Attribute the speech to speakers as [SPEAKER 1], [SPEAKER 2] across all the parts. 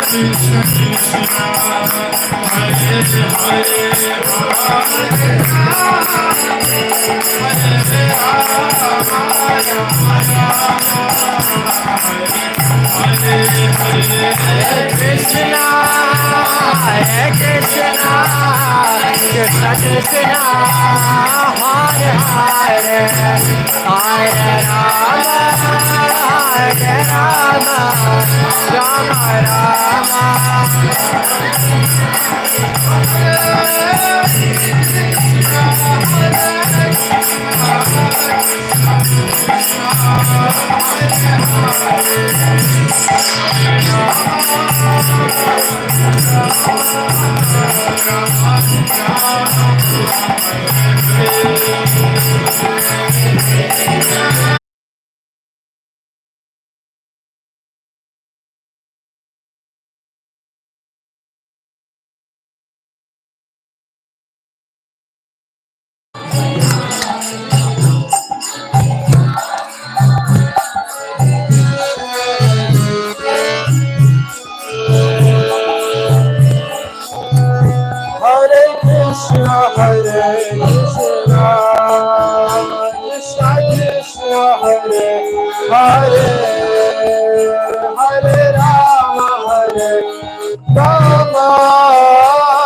[SPEAKER 1] Krishna Krishna Hare Hare Hare Krishna Krishna Krishna Hare Hare Hare Rama Hare Rama Rama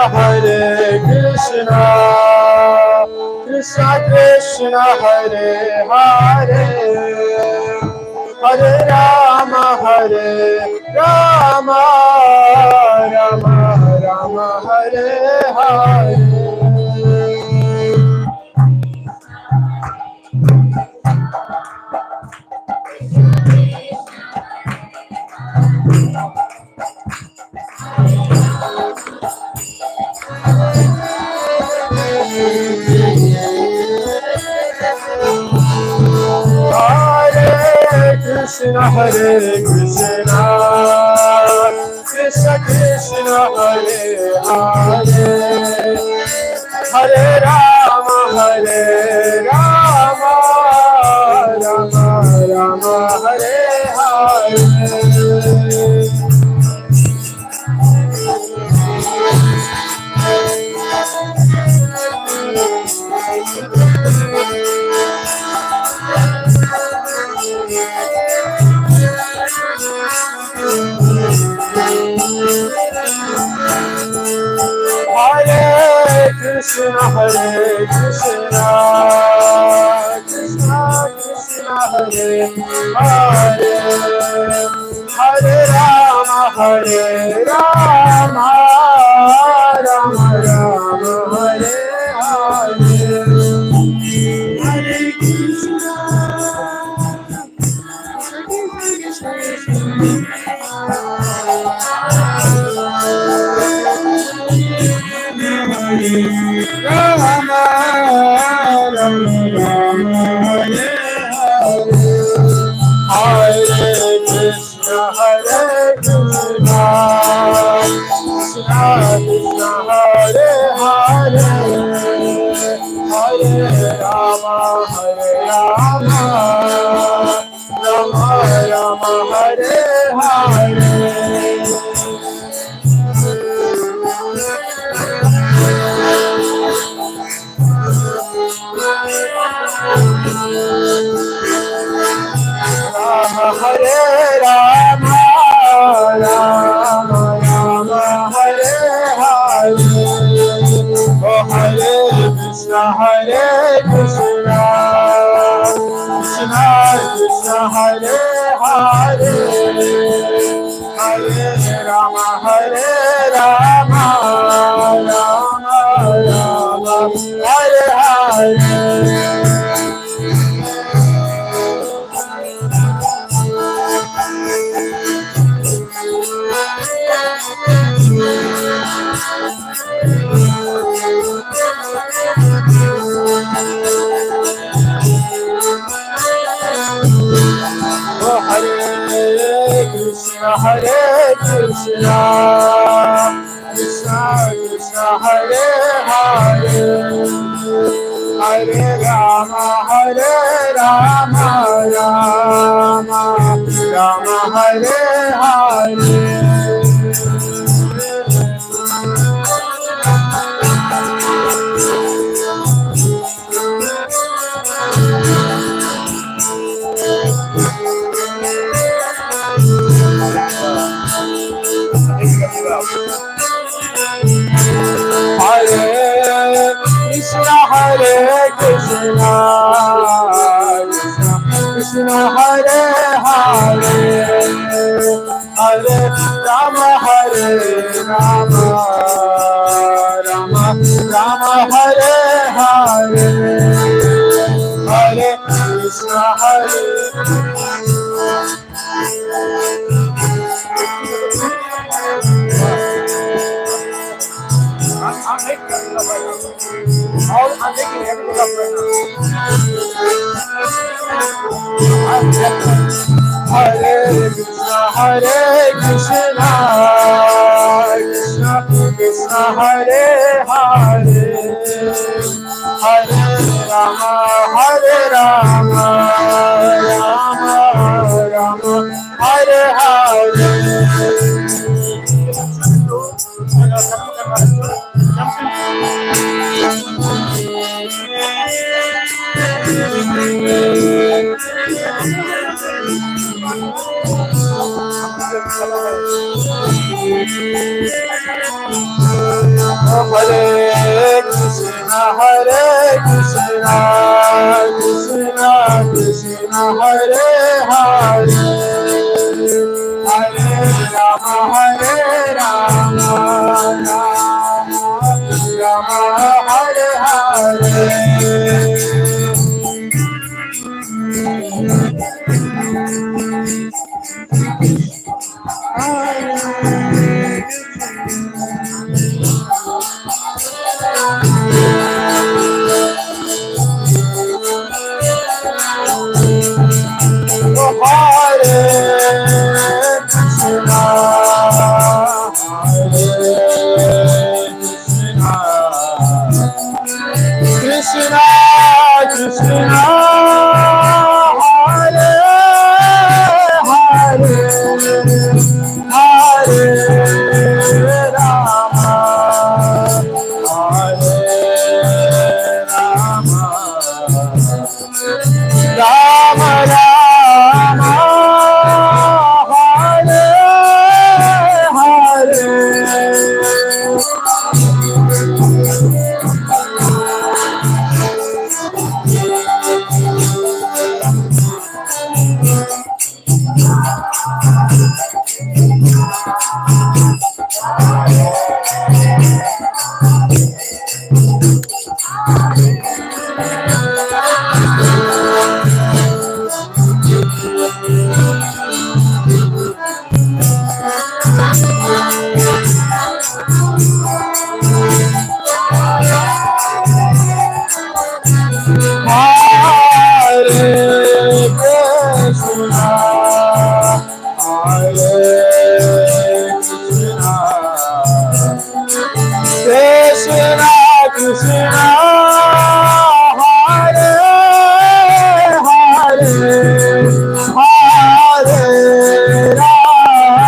[SPEAKER 1] Rama Hare Krishna, Krishna Krishna Hare Hare, Hare Rama Hare Rama, Rama Rama Hare Hare. Krishna Hare Krishna, Krishna Krishna Hare Hare, Hare Rama Hare Rama, Rama Rama Hare Hare. Krishna Hare Krishna, Krishna Krishna Hare Hare, Hare Rama Hare Rama, Rama Rama Hare Hare. Hare Krishna, Rama Rama Rama Hare Hare, Hare Krishna Hare Krishna, Krishna Krishna Hare Hare, Hare Rama Rama, Rama Rama Hare Hare. Hare Rama, Rama Rama Hare Hare, oh Hare Krishna, Krishna Krishna Hare Hare, Hare Rama, Rama Rama Hare Hare. Krishna Krishna Hare Hare Hare Rama Rama Rama Hare Hare Hare Krishna Krishna Krishna Hare Hare Hare Rama Rama Rama Hare Hare Hare Krishna I'm making everything up right now. I'm making everything up right now. Hare Krishna Krishna Krishna Hare Hare Hare Rama Rama Rama Hare Hare Hare Krishna Krishna Krishna Hare Hare Hare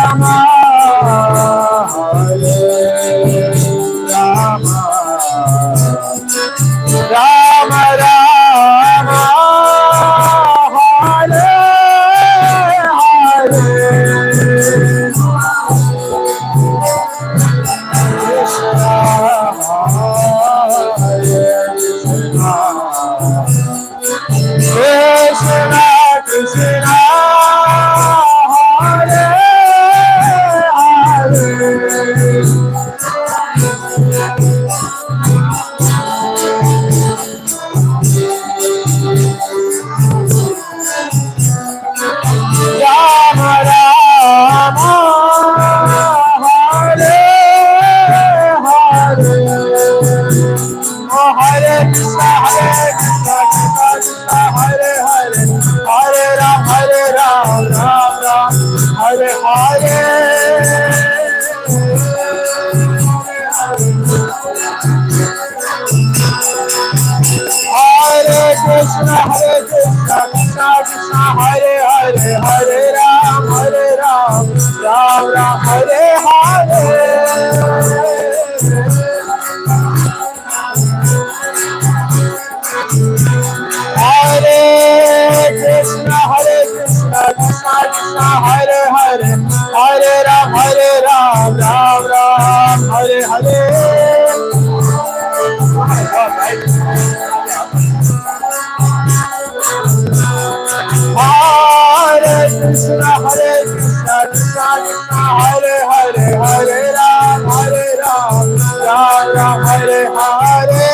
[SPEAKER 1] Rama Rama Hare Hare Krishna Krishna Hare Hare Hare Rama Rama Rama Hare Hare Hare Hare
[SPEAKER 2] Hare Hare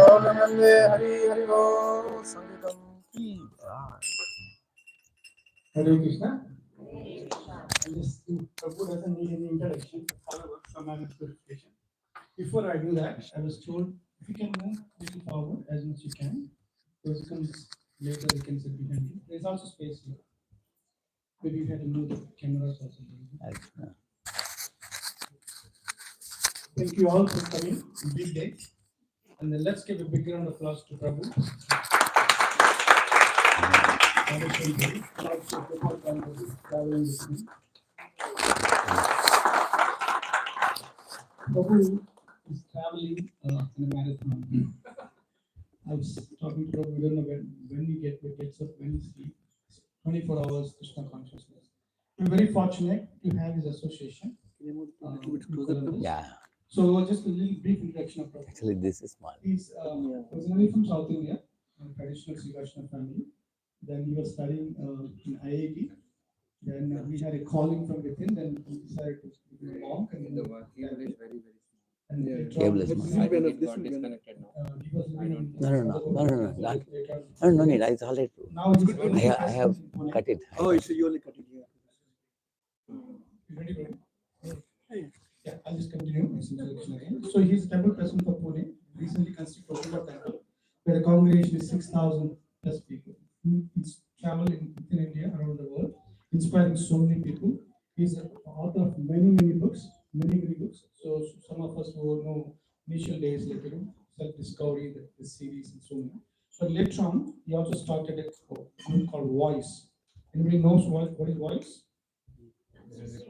[SPEAKER 1] Namaste Hari Hari Bol Sangeetam ki jai.
[SPEAKER 2] Hare Krishna. Prabhu doesn't need any introduction. However, some manner of purification. Before I do that, I was told if you can move a little forward as much as you can. Those comes later, they can sit behind you. There's also space here. Maybe you had to move the cameras or something. Thank you all for coming. Big day. And then let's give a big round of applause to Prabhu. Traveling with me. Prabhu is traveling in a marathon. I was talking to Prabhu, we don't know when he gets up, when he sleeps. 24 hours Krishna consciousness. We're very fortunate to have his association.
[SPEAKER 3] Yeah,
[SPEAKER 2] So just a little brief introduction of Prabhu.
[SPEAKER 3] actually this is small.
[SPEAKER 2] He's originally from South India, traditional Sri Krishna family. Then he was studying in IIT. Then we had a calling from within. Then he decided to be a monk. And
[SPEAKER 4] The work he is very, very small.
[SPEAKER 3] Cable is small.
[SPEAKER 4] It got disconnected now.
[SPEAKER 3] No need. It's all right.
[SPEAKER 2] Now he's
[SPEAKER 3] I have cut it.
[SPEAKER 4] Oh, so you only cut it here.
[SPEAKER 2] Ready, bro? Yeah, I'll just continue this introduction again. So he's a temple president of Pune, recently constructed Prabhupada temple, where the congregation is 6,000 plus people. He's traveled within India, around the world, inspiring so many people. He's the author of many books, many books. So some of us who know initial days, like self-discovery, the series, and so on. But later on, he also started a group called Voice. Anybody knows what is Voice? Yes,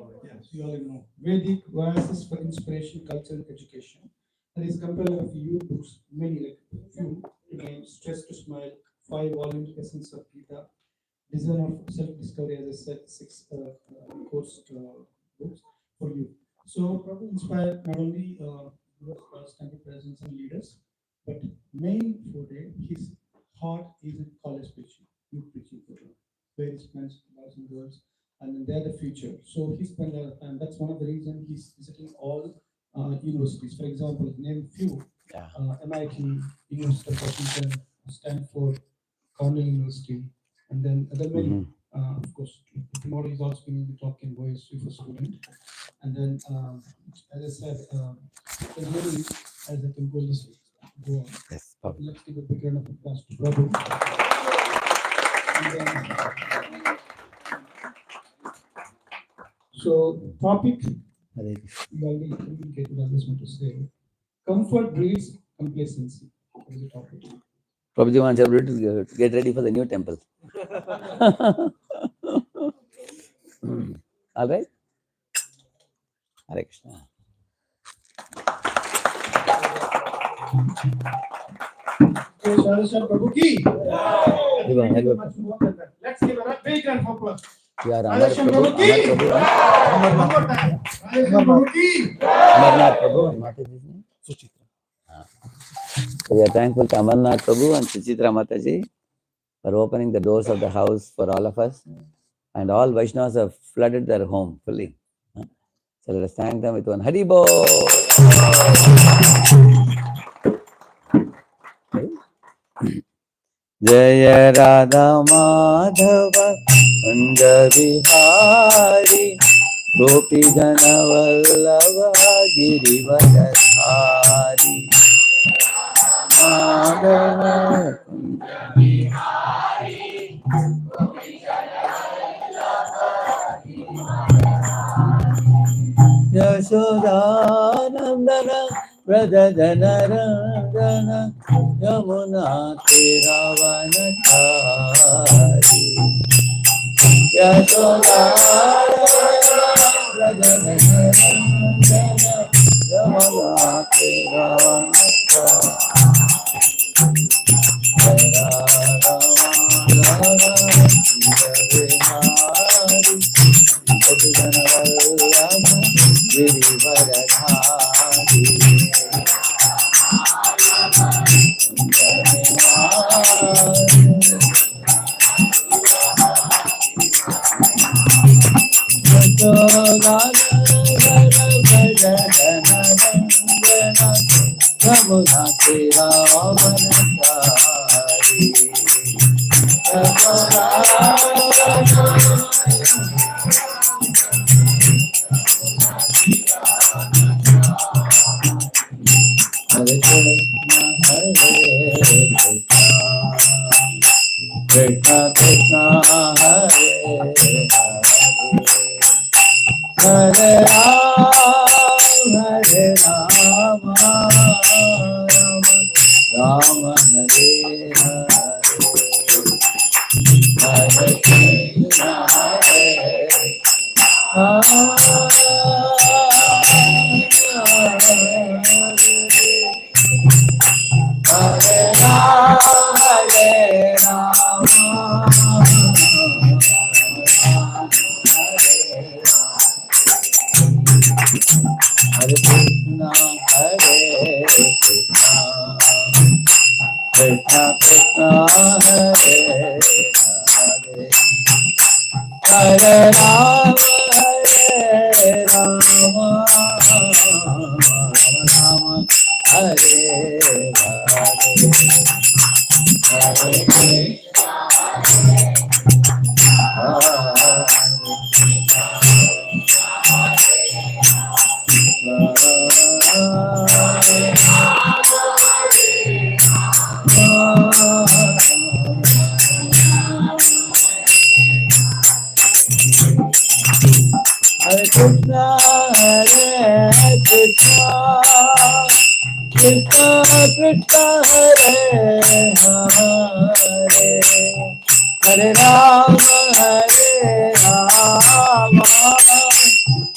[SPEAKER 2] you all know. Vedic Voices for Inspiration, Culture, and Education. There is a compiler of youth books, many, like few, named Stress to Smile, 5 volumes, Essence of Gita, Design of Self-Discovery, as I said, 6 course books for you. So, probably inspired not only temple presence and leaders, but main forte, his heart is in college preaching, youth preaching program, where he spends boys and girls, and they're the future. So he spent a lot of time. That's one of the reasons he's visiting all universities. For example, name few: MIT, University of Washington, Stanford, Cornell University, and then other many. Of course, tomorrow he's also going to be talking Voice for student. And then, as I said, there's many as I can go this go on.
[SPEAKER 3] Yes,
[SPEAKER 2] Let's give a big round of applause to Prabhu. And then, so topic, you already communicated what I just want to say. Comfort breeds complacency. What is the topic?
[SPEAKER 3] Prabhuji wants everybody to get ready for the new temple. All right? Hare Krishna.
[SPEAKER 2] Radheshyam Prabhu ki. Let's give a big round of applause.
[SPEAKER 3] We are
[SPEAKER 2] Radheshyam Prabhu ki. Radheshyam Prabhu ki.
[SPEAKER 3] Amarnath Prabhu. What is his name? Suchitra. So we are thankful to Amarnath Prabhu and Suchitra Mataji for opening the doors of the house for all of us. And all Vaishnavas have flooded their home fully. So let us thank them with one Hari Bol. Jaya Radha Madhava Kunja Bihari Gopi Jana Vallabha Girivardhari Madhava Kunja Bihari Gopi Jana Vallabha Yashodanandana Radha Janarandana Yamuna Tiravanatari Yashodanandana Radha Janarandana Yamuna Tiravanatari Yamuna Krishna Krishna Hare Hare Hare Rama Rama Hare Hare Hare Krishna Krishna Krishna Hare Hare Hare Rama Rama Hare Hare Hare Hare Krishna, Hare Krishna, Krishna Krishna, Hare Hare, Hare Rama, Rama Rama, Hare Hare,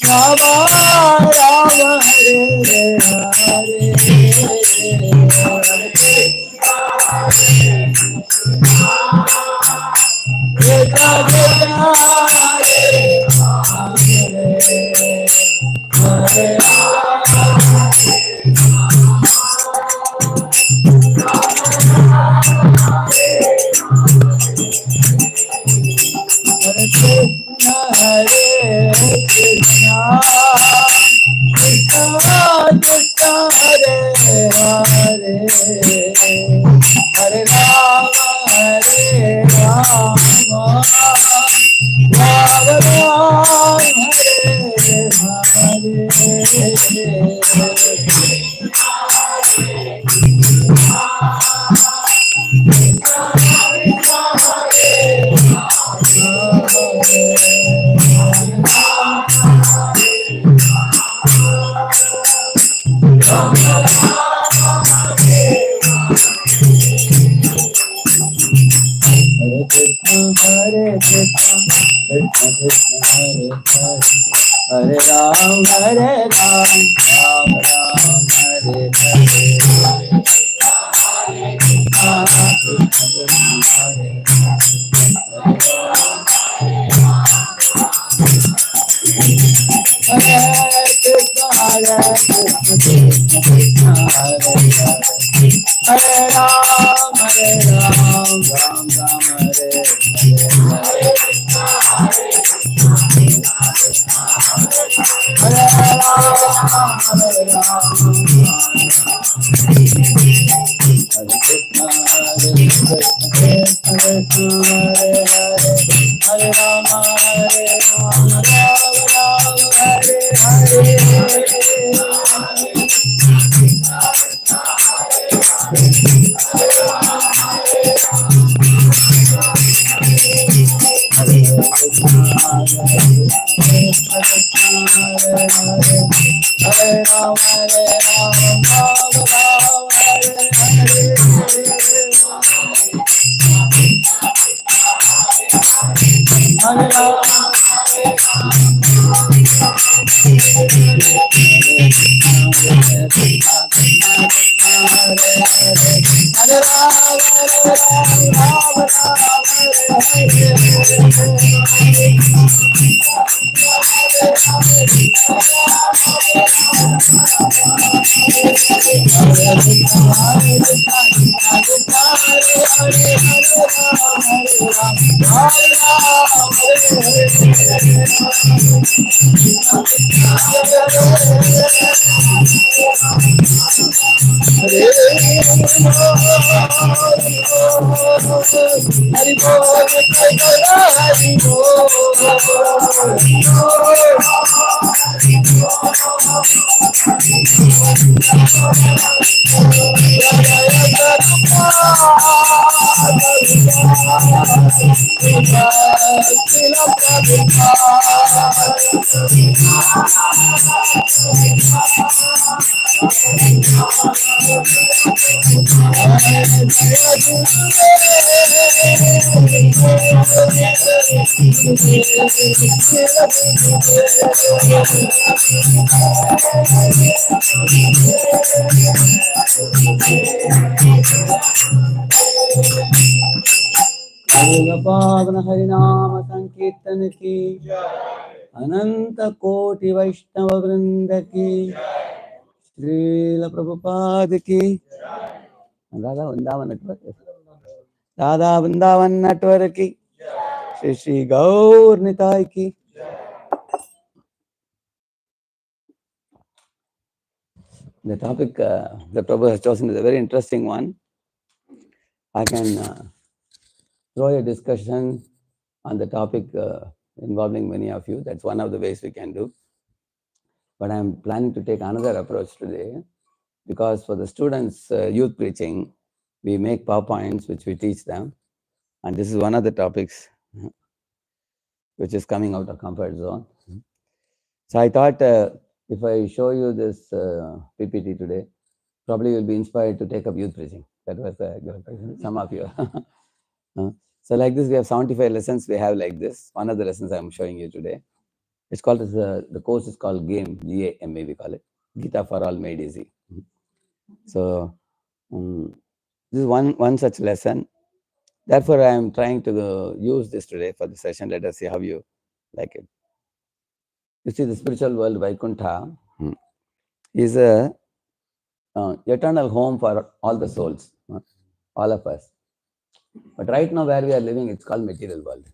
[SPEAKER 3] Krishna Krishna, Hare Rama, Hare Krishna, Krishna Krishna, Hare Hare, Hare Ram, Hare Ram, Ram Ram, Hare Hare, Krishna Krishna, Hare Krishna, Hare Krishna, Krishna Hare Hare, Hare Ram, Ram Ram, Hare Hare, Hare
[SPEAKER 1] Hari Bol, Hari
[SPEAKER 3] पावन हरिनाम संकीर्तन की अनंत कोटि वैष्णव वृंद की श्रील प्रभुपाद की राधा वृंदावन नटवर राधा वृंदावन नटवर की श्री श्री गौर निताय की. The topic that Prabhu has chosen is a very interesting one. I can throw a discussion on the topic involving many of you. That's one of the ways we can do. But I'm planning to take another approach today, because for the students' youth preaching, we make PowerPoints which we teach them. And this is one of the topics which is coming out of comfort zone. So I thought if I show you this PPT today, probably you'll be inspired to take up youth preaching. That was some of you. So like this, we have 75 lessons. We have like this. One of the lessons I'm showing you today. It's called, the course is called GAME, G-A-M-A we call it. Gita for All Made Easy. So this is one such lesson. Therefore, I am trying to use this today for the session. Let us see how you like it. You see, the spiritual world, Vaikuntha, is a eternal home for all the souls, all of us. But right now, where we are living, it's called material world.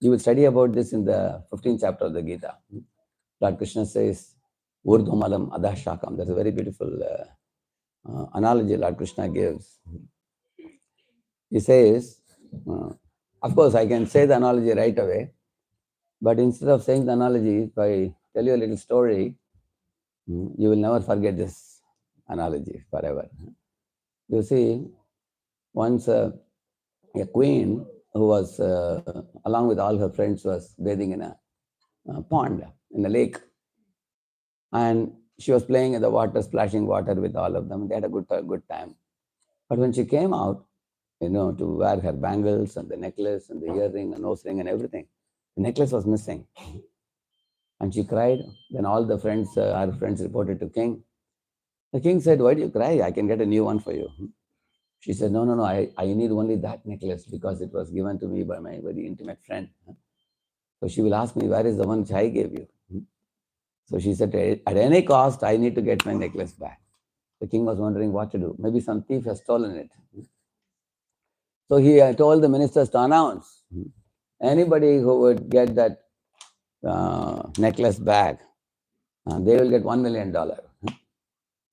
[SPEAKER 3] You will study about this in the 15th chapter of the Gita. Lord Krishna says, Urdhamalam Adha Shakam. That's a very beautiful analogy Lord Krishna gives. He says, of course, I can say the analogy right away, but instead of saying the analogy, if I tell you a little story, you will never forget this analogy forever. You see, once a queen who was, along with all her friends, was bathing in a pond, in a lake. And she was playing in the water, splashing water with all of them. They had a good time. But when she came out, to wear her bangles and the necklace and the earring and nose ring and everything, the necklace was missing. And she cried. Then all the friends, our friends, reported to king. The king said, "Why do you cry? I can get a new one for you." She said, No, I need only that necklace because it was given to me by my very intimate friend. So she will ask me, where is the one which I gave you? So she said, at any cost, I need to get my necklace back. The king was wondering what to do. Maybe some thief has stolen it. So he told the ministers to announce, anybody who would get that necklace back, they will get $1 million.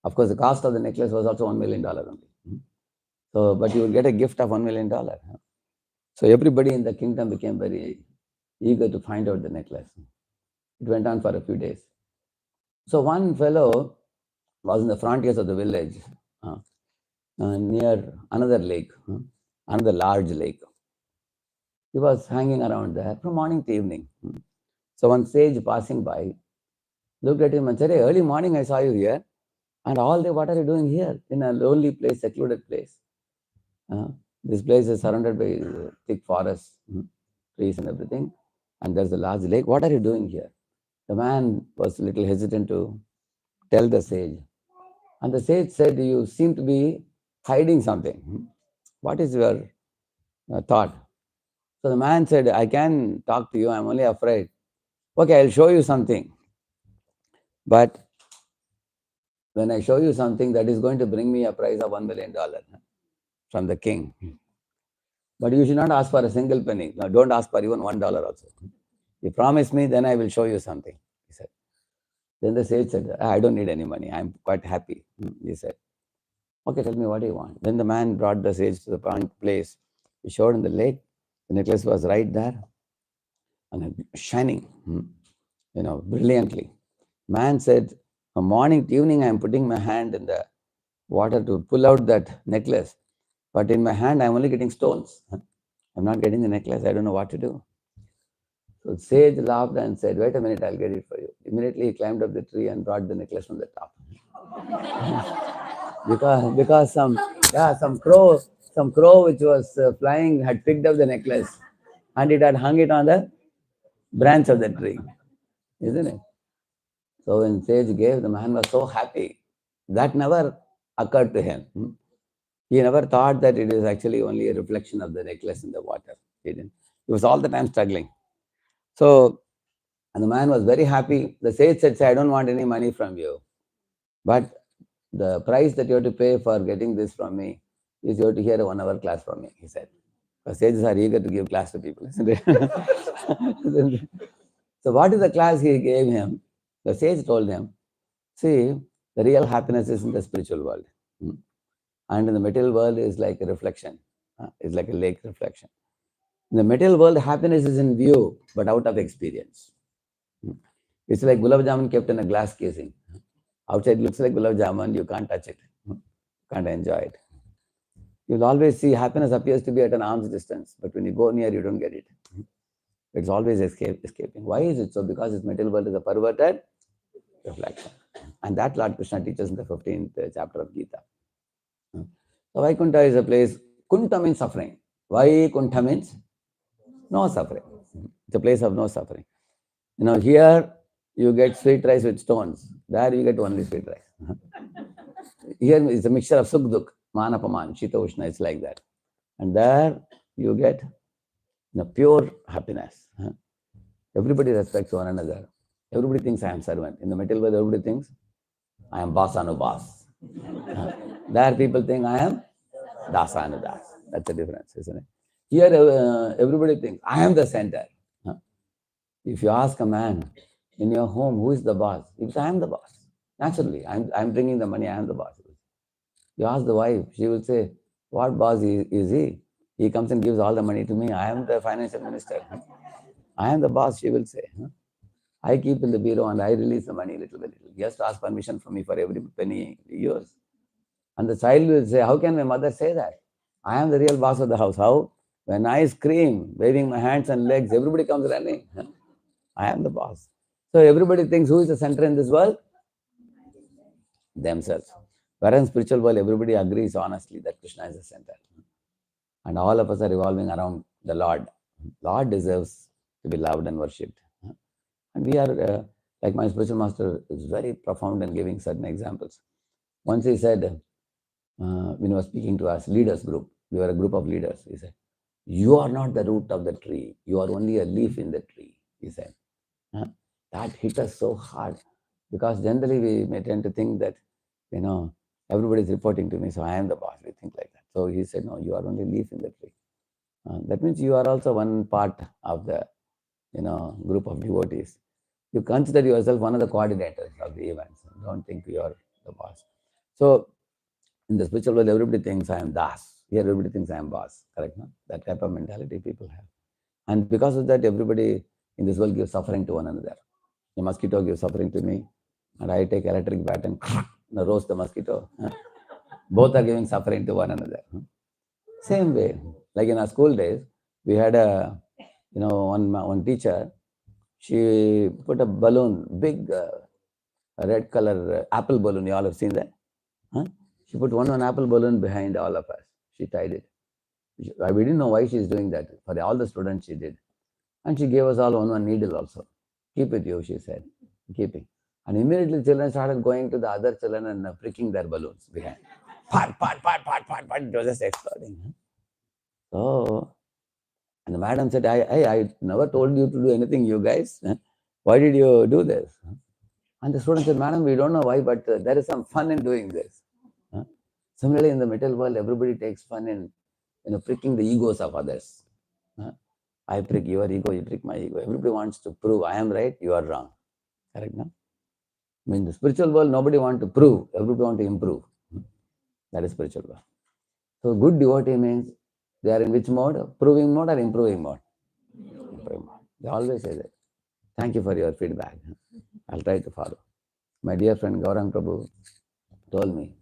[SPEAKER 3] Of course, the cost of the necklace was also $1 million only. So, but you will get a gift of $1 million. So everybody in the kingdom became very eager to find out the necklace. It went on for a few days. So one fellow was in the frontiers of the village, near another lake, another large lake. He was hanging around there from morning to evening. So one sage passing by looked at him and said, "Hey, early morning I saw you here, and all day what are you doing here in a lonely place, secluded place? This place is surrounded by thick forests, trees and everything, and there's a large lake. What are you doing here?" The man was a little hesitant to tell the sage. And the sage said, "You seem to be hiding something. What is your thought?" So the man said, "I can talk to you. I'm only afraid." "Okay, I'll show you something. But when I show you something, that is going to bring me a prize of $1 million from the king. But you should not ask for a single penny. No, don't ask for even $1 also. You promise me, then I will show you something," he said. Then the sage said, "I don't need any money. I'm quite happy," he said. Okay, tell me what do you want. Then the man brought the sage to the place. He showed in the lake. The necklace was right there and shining, brilliantly. Man said, from morning to evening, I am putting my hand in the water to pull out that necklace. But in my hand, I am only getting stones. I'm not getting the necklace. I don't know what to do. So sage laughed and said, wait a minute, I'll get it for you. Immediately he climbed up the tree and brought the necklace from the top. because some crow which was flying had picked up the necklace and it had hung it on the branch of the tree, isn't it? So when sage gave, the man was so happy. That never occurred to him. He never thought that it is actually only a reflection of the necklace in the water. He didn't. He was all the time struggling. So, and the man was very happy. The sage said, I don't want any money from you. But the price that you have to pay for getting this from me is you have to hear a 1 hour class from me, he said. Because sages are eager to give class to people, isn't it? So what is the class he gave him? The sage told him, see, the real happiness is in the spiritual world. And in the material world is like a reflection. It's like a lake reflection. In the material world, happiness is in view, but out of experience. It's like gulab jamun kept in a glass casing. Outside looks like gulab jamun, you can't touch it, can't enjoy it. You'll always see happiness appears to be at an arm's distance, but when you go near, you don't get it. It's always escaping. Why is it so? Because this material world is a perverted reflection. And that Lord Krishna teaches in the 15th chapter of Gita. So Vaikuntha is a place, Kunta means suffering. Why Kunta means? No suffering. It's a place of no suffering. Here you get sweet rice with stones. There you get only sweet rice. Here is a mixture of sukh dukh, manapaman, shita ushna, it's like that. And there you get pure happiness. Everybody respects one another. Everybody thinks I am servant. In the material world, everybody thinks I am basanu boss. There people think I am dasanu das. That's the difference, isn't it? Here everybody thinks I am the center. If you ask a man in your home, who is the boss? He says, I am the boss. Naturally, I'm bringing the money, I am the boss. You ask the wife, she will say, what boss is he? He comes and gives all the money to me. I am the financial minister. I am the boss, she will say. I keep in the bureau and I release the money little by little. He has to ask permission from me for every penny he uses. And the child will say, how can my mother say that? I am the real boss of the house. How? When I scream, waving my hands and legs, everybody comes running. I am the boss. So everybody thinks who is the center in this world? Themselves. Whereas in spiritual world, everybody agrees honestly that Krishna is the center. And all of us are revolving around the Lord. Lord deserves to be loved and worshipped. And we are, like my spiritual master is very profound in giving certain examples. Once he said, when he was speaking to us, leaders group, we were a group of leaders, he said, you are not the root of the tree, you are only a leaf in the tree, he said. That hit us so hard because generally we may tend to think that, everybody is reporting to me, so I am the boss, we think like that. So he said, no, you are only a leaf in the tree. That means you are also one part of the, group of devotees. You consider yourself one of the coordinators of the events. Don't think you are the boss. So in the spiritual world, everybody thinks I am das. Here, everybody thinks I am boss. Correct? No? That type of mentality people have. And because of that, everybody in this world gives suffering to one another. The mosquito gives suffering to me, and I take electric bat and roast the mosquito. Both are giving suffering to one another. Same way, like in our school days, we had one teacher. She put a balloon, big red color apple balloon. You all have seen that? Huh? She put one apple balloon behind all of us. She tied it. We didn't know why she's doing that. For all the students, she did. And she gave us all one needle also. Keep it, you, she said. Keep it. And immediately children started going to the other children and pricking their balloons behind. Pat. It was just exploding. So, and the madam said, I never told you to do anything, you guys. Why did you do this? And the student said, madam, we don't know why, but there is some fun in doing this. Similarly, in the material world, everybody takes fun in pricking the egos of others. I prick your ego, you prick my ego. Everybody wants to prove I am right, you are wrong. Correct, no? I mean, the spiritual world, nobody wants to prove, everybody wants to improve. That is spiritual world. So good devotee means they are in which mode? Proving mode or improving mode? Improving mode. They always say that. Thank you for your feedback. I'll try to follow. My dear friend Gaurang Prabhu told me,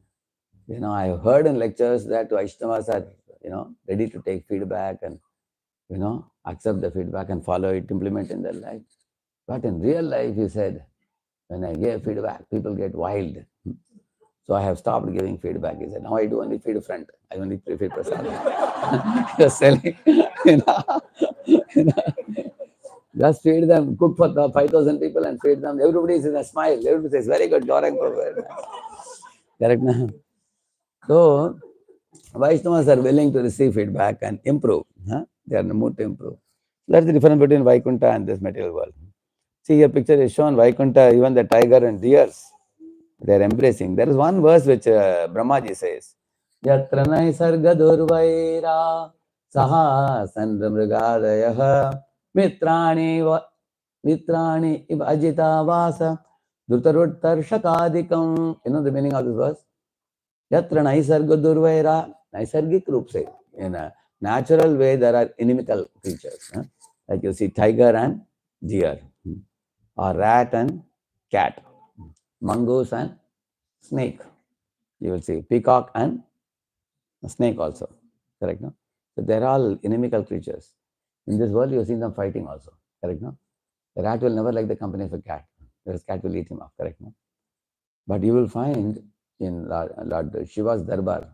[SPEAKER 3] I have heard in lectures that Vaishnavas are, ready to take feedback and, accept the feedback and follow it, implement in their life. But in real life, he said, when I give feedback, people get wild. So I have stopped giving feedback. He said, now I do only feed front. I only feed prasad. Just selling, just feed them, cook for the 5,000 people and feed them. Everybody says a smile. Everybody says, very good, Gaurang Prabhu. Correct now? So, Vaishnavas are willing to receive feedback and improve. They are in the mood to improve. That's the difference between Vaikuntha and this material world. See, a picture is shown, Vaikuntha, even the tiger and deers, they are embracing. There is one verse which Brahmaji says, Yatra naisarga durvaira saha sandramrigadayah mitrani iv ajita vasa dhrutaruttarshakadikam. You know the meaning of this verse? Yatra naisarga durvaira, naisargik roop se. In a natural way, there are inimical creatures. Like you see tiger and deer, or rat and cat, mongoose and snake. You will see peacock and snake also. Correct, no? So they're all inimical creatures. In this world, you have seen them fighting also. Correct, no? The rat will never like the company of a cat. Whereas cat will eat him up. Correct, no? But you will find in Lord Shiva's Darbar.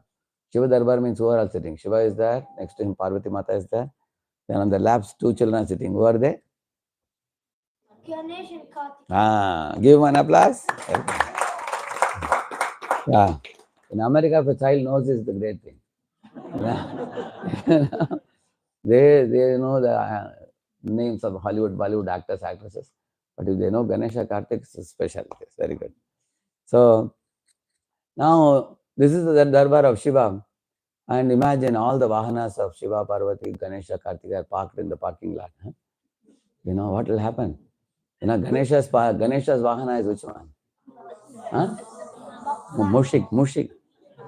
[SPEAKER 3] Shiva Darbar means who are all sitting. Shiva is there. Next to him, Parvati Mata is there. Then on the laps, two children are sitting. Who are they?
[SPEAKER 1] Ganesh and Karthik.
[SPEAKER 3] Give one applause. Yeah. In America, if a child knows, is the great thing. They know the names of Hollywood, Bollywood actors, actresses. But if they know Ganesha, Karthik, it's special. It's very good. So now this is the Darbar of Shiva. And imagine all the Vahanas of Shiva, Parvati, Ganesha, Karthika are parked in the parking lot. What will happen? Ganesha's Vahana is which one? Mushik.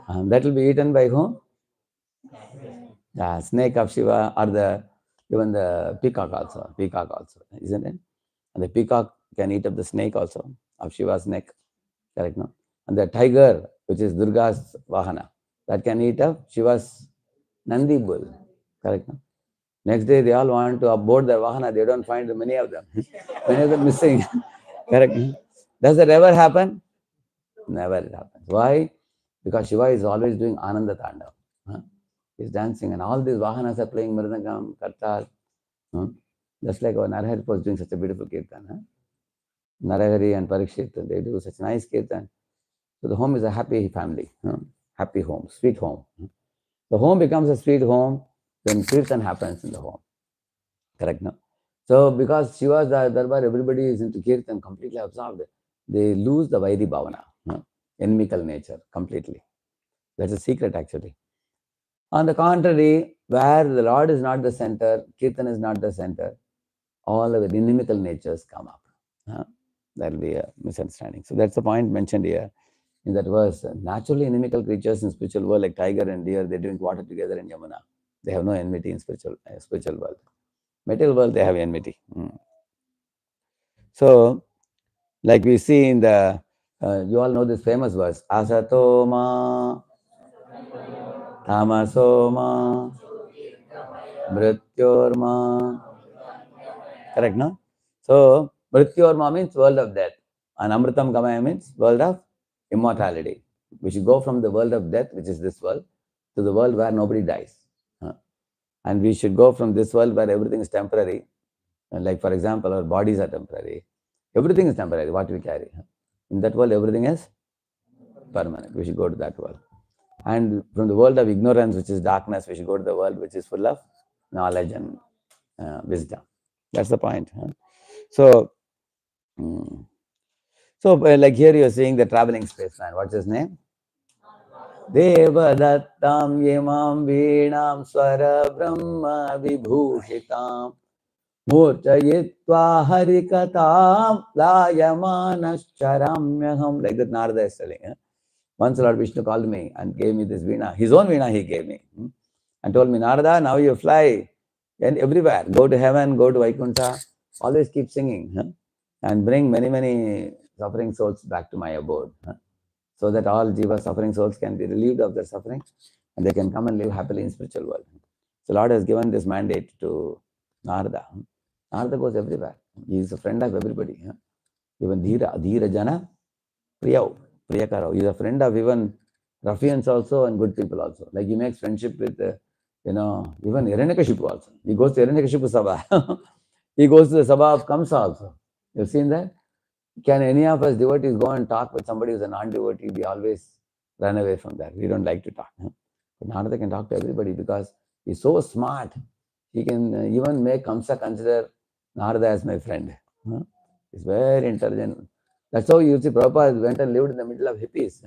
[SPEAKER 3] That will be eaten by whom? The snake of Shiva, or even the peacock also, isn't it? And the peacock can eat up the snake also, of Shiva's neck. Correct, no? And the tiger, which is Durga's Vahana, that can eat up Shiva's Nandi bull. Correct, no? Next day, they all want to board their Vahana. They don't find many of them. Many of them missing. Correct, no? Does that ever happen? Never it happens. Why? Because Shiva is always doing Ananda Tandav. He's dancing, and all these Vahanas are playing Mridangam, Kartal. Just like our Narahari was doing such a beautiful kirtan. Narahari and Parikshit, they do such nice kirtan. So the home is a happy family, happy home, sweet home. The home becomes a sweet home when kirtan happens in the home. Correct, no? So because Shiva's Darbar, everybody is into kirtan, completely absorbed. They lose the Vairi Bhavana, enemical nature, completely. That's a secret actually. On the contrary, where the Lord is not the center, kirtan is not the center, all of the inimical natures come up. That will be a misunderstanding. So that's the point mentioned here in that verse. Naturally, inimical creatures in spiritual world like tiger and deer, they drink water together in Yamuna. They have no enmity in spiritual world. Material world, they have enmity. So, like we see in the, you all know this famous verse, Asatoma, Tamasoma, Mrityorma. Correct, no? So, Mrityorma means world of death. And Amritam Gamaya means world of immortality. We should go from the world of death, which is this world, to the world where nobody dies. And we should go from this world where everything is temporary. Like, for example, our bodies are temporary. Everything is temporary, what we carry. In that world, everything is permanent. We should go to that world. And from the world of ignorance, which is darkness, we should go to the world which is full of knowledge and wisdom. That's the point. So, like here you're seeing the traveling spaceman. What's his name? Deva Dattam Yemam Veenam Swara Brahma Vibhushitam Murchayitva Harikatam Layamanacharamyaham. Like that Narada is telling. Once Lord Vishnu called me and gave me this veena, his own veena he gave me, and told me, Narada, now you fly and everywhere, go to heaven, go to Vaikuntha, always keep singing, and bring many, many suffering souls back to my abode, so that all jiva suffering souls can be relieved of their suffering and they can come and live happily in spiritual world. So Lord has given this mandate to Narada. Narada goes everywhere. He is a friend of everybody. Even Dhira Jana Priyau, Priyakarau. He is a friend of even ruffians also and good people also. Like he makes friendship with, even Hiranyakashipu also. He goes to Hiranyakashipu Sabha. He goes to the Sabha of Kamsa also. You've seen that? Can any of us devotees go and talk with somebody who's a non-devotee? We always run away from that. We don't like to talk. But Narada can talk to everybody because he's so smart. He can even make Kamsa consider Narada as my friend. He's very intelligent. That's how you see Prabhupada went and lived in the middle of hippies.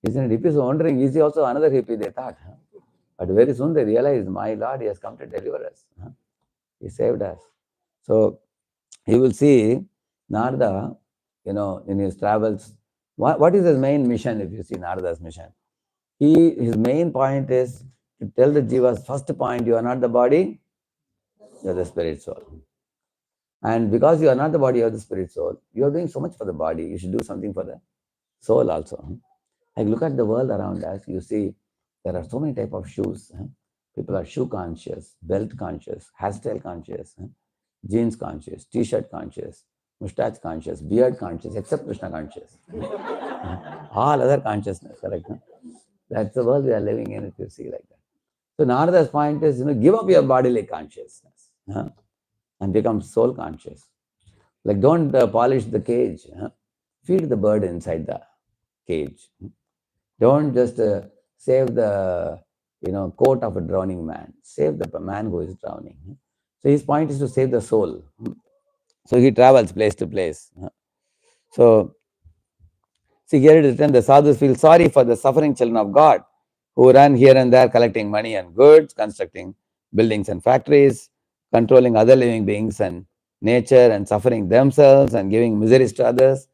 [SPEAKER 3] Isn't it? Hippies were wondering, is he also another hippie? They thought. But very soon they realized, my Lord, he has come to deliver us. He saved us. So you will see Narada, in his travels, what is his main mission if you see Narada's mission? His main point is to tell the jivas, first point, you are not the body, you are the spirit soul. And because you are not the body, you are the spirit soul, you are doing so much for the body, you should do something for the soul also. Like look at the world around us, you see there are so many types of shoes. People are shoe conscious, belt conscious, hairstyle conscious, jeans conscious, t-shirt conscious, mustache conscious, beard conscious, except Krishna conscious. All other consciousness, correct? That's the world we are living in, if you see like that. So Narada's point is, give up your bodily consciousness and become soul conscious. Like don't polish the cage. Feed the bird inside the cage. Don't just save the coat of a drowning man. Save the man who is drowning. So his point is to save the soul. So he travels place to place. So see here it is written, the sadhus feel sorry for the suffering children of God who run here and there collecting money and goods, constructing buildings and factories, controlling other living beings and nature, and suffering themselves and giving miseries to others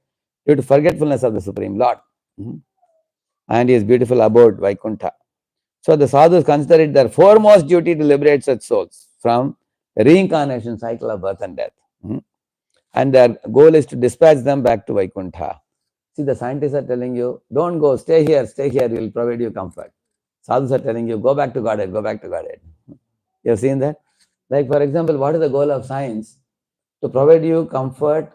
[SPEAKER 3] due to forgetfulness of the Supreme Lord. And his beautiful abode, Vaikuntha. So the sadhus consider it their foremost duty to liberate such souls from the reincarnation cycle of birth and death. And their goal is to dispatch them back to Vaikuntha. See, the scientists are telling you, don't go, stay here, we will provide you comfort. Sadhus are telling you, go back to Godhead, go back to Godhead. You have seen that? Like, for example, what is the goal of science? To provide you comfort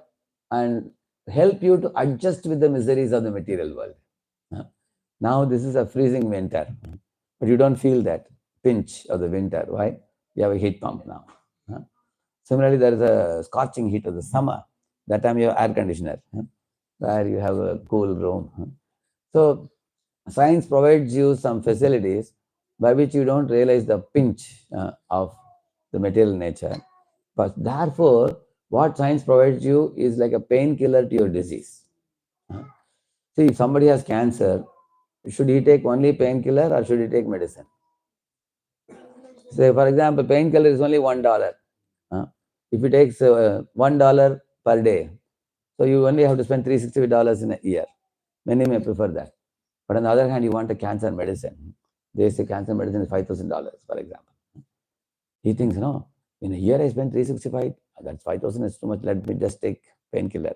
[SPEAKER 3] and help you to adjust with the miseries of the material world. Now, this is a freezing winter, but you don't feel that pinch of the winter. Why? You have a heat pump now. Similarly, there is a scorching heat of the summer. That time you have air conditioner, where you have a cool room. So science provides you some facilities by which you don't realize the pinch of the material nature. But therefore, what science provides you is like a painkiller to your disease. See, if somebody has cancer, should he take only painkiller or should he take medicine? Say, for example, painkiller is only $1. If it takes $1 per day, so you only have to spend $360 in a year. Many may prefer that. But on the other hand, you want a cancer medicine. They say cancer medicine is $5,000, for example. He thinks, no, in a year I spend 365, that's 5,000 is too much, let me just take painkiller.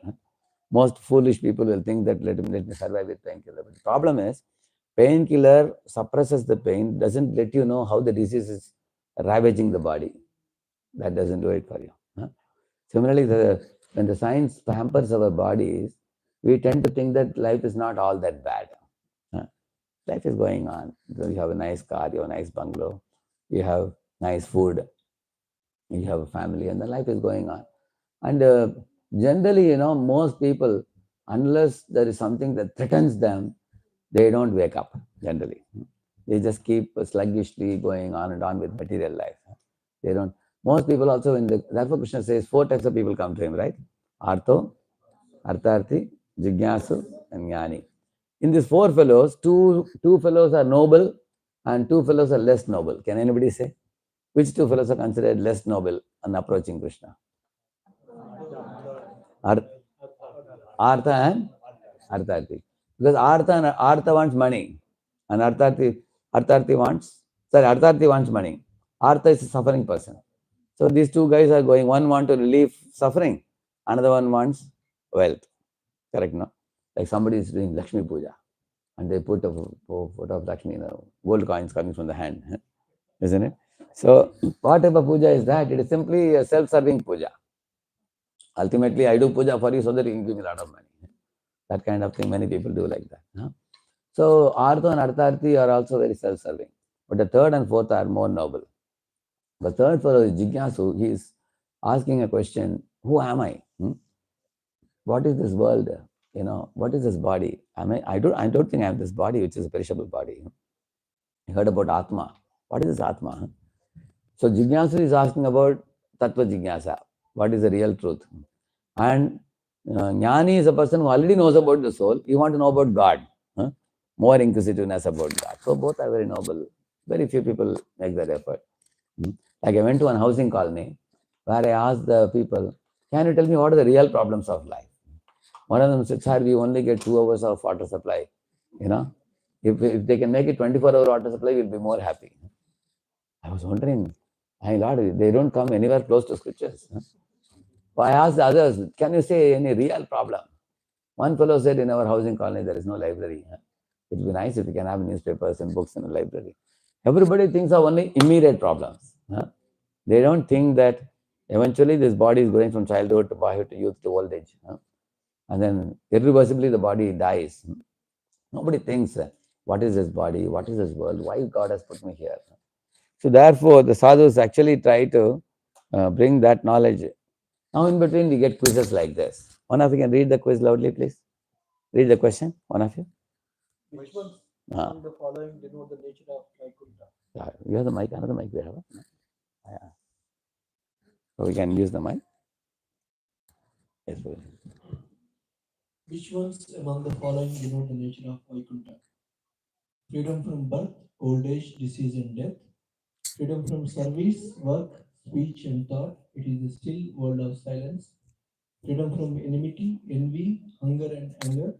[SPEAKER 3] Most foolish people will think that let me survive with painkiller. But the problem is, painkiller suppresses the pain, doesn't let you know how the disease is ravaging the body. That doesn't do it for you. Similarly, when the science pampers our bodies, we tend to think that life is not all that bad. Life is going on. So you have a nice car, you have a nice bungalow, you have nice food, you have a family, and the life is going on. And generally, most people, unless there is something that threatens them, they don't wake up, generally. They just keep sluggishly going on and on with material life. They don't. Most people also, therefore Krishna says 4 types of people come to him, right? Artho, Artharthi, Jignasu, and Jnani. In these 4 fellows, two fellows are noble and 2 fellows are less noble. Can anybody say? Which 2 fellows are considered less noble on approaching Krishna? Artha and Artharthi. Because Artha wants money and Artharthi wants money. Artha is a suffering person. So these two guys are going, one wants to relieve suffering, another one wants wealth. Correct, no? Like somebody is doing Lakshmi Puja and they put a photo of Lakshmi, gold coins coming from the hand, isn't it? So what type of puja is that? It is simply a self-serving puja. Ultimately, I do puja for you so that you can give me a lot of money. That kind of thing, many people do like that. Huh? So Artha and Artharthi are also very self-serving. But the third and fourth are more noble. The third fellow is Jignasu. He is asking a question, who am I? What is this world? What is this body? I don't think I am this body, which is a perishable body. You heard about Atma. What is this Atma? So Jignasu is asking about Tattva Jignasa. What is the real truth? And Jnani is a person who already knows about the soul. You want to know about God. More inquisitiveness about God. So both are very noble. Very few people make that effort. Like I went to one housing colony where I asked the people, can you tell me what are the real problems of life? One of them said, sir, we only get 2 hours of water supply. If they can make it 24-hour water supply, we'll be more happy. I was wondering, my Lord, they don't come anywhere close to scriptures. So I asked the others, can you say any real problem? One fellow said, in our housing colony, there is no library. It would be nice if we can have newspapers and books in a library. Everybody thinks of only immediate problems. They don't think that eventually this body is going from childhood to boyhood to youth to old age. And then irreversibly the body dies. Nobody thinks, what is this body? What is this world? Why God has put me here? So therefore, the sadhus actually try to bring that knowledge. Now in between we get quizzes like this. One of you can read the quiz loudly, please. Read the question, one of you.
[SPEAKER 2] Which ones among the following denote the nature of Vaikuntha?
[SPEAKER 3] You have the mic, another mic we have. Yeah. So we can use the mic. Yes, please.
[SPEAKER 2] Which ones among the following denote the nature of Vaikuntha? Freedom from birth, old age, disease and death. Freedom from service, work, speech and thought. It is a still world of silence. Freedom from enmity, envy, hunger and anger.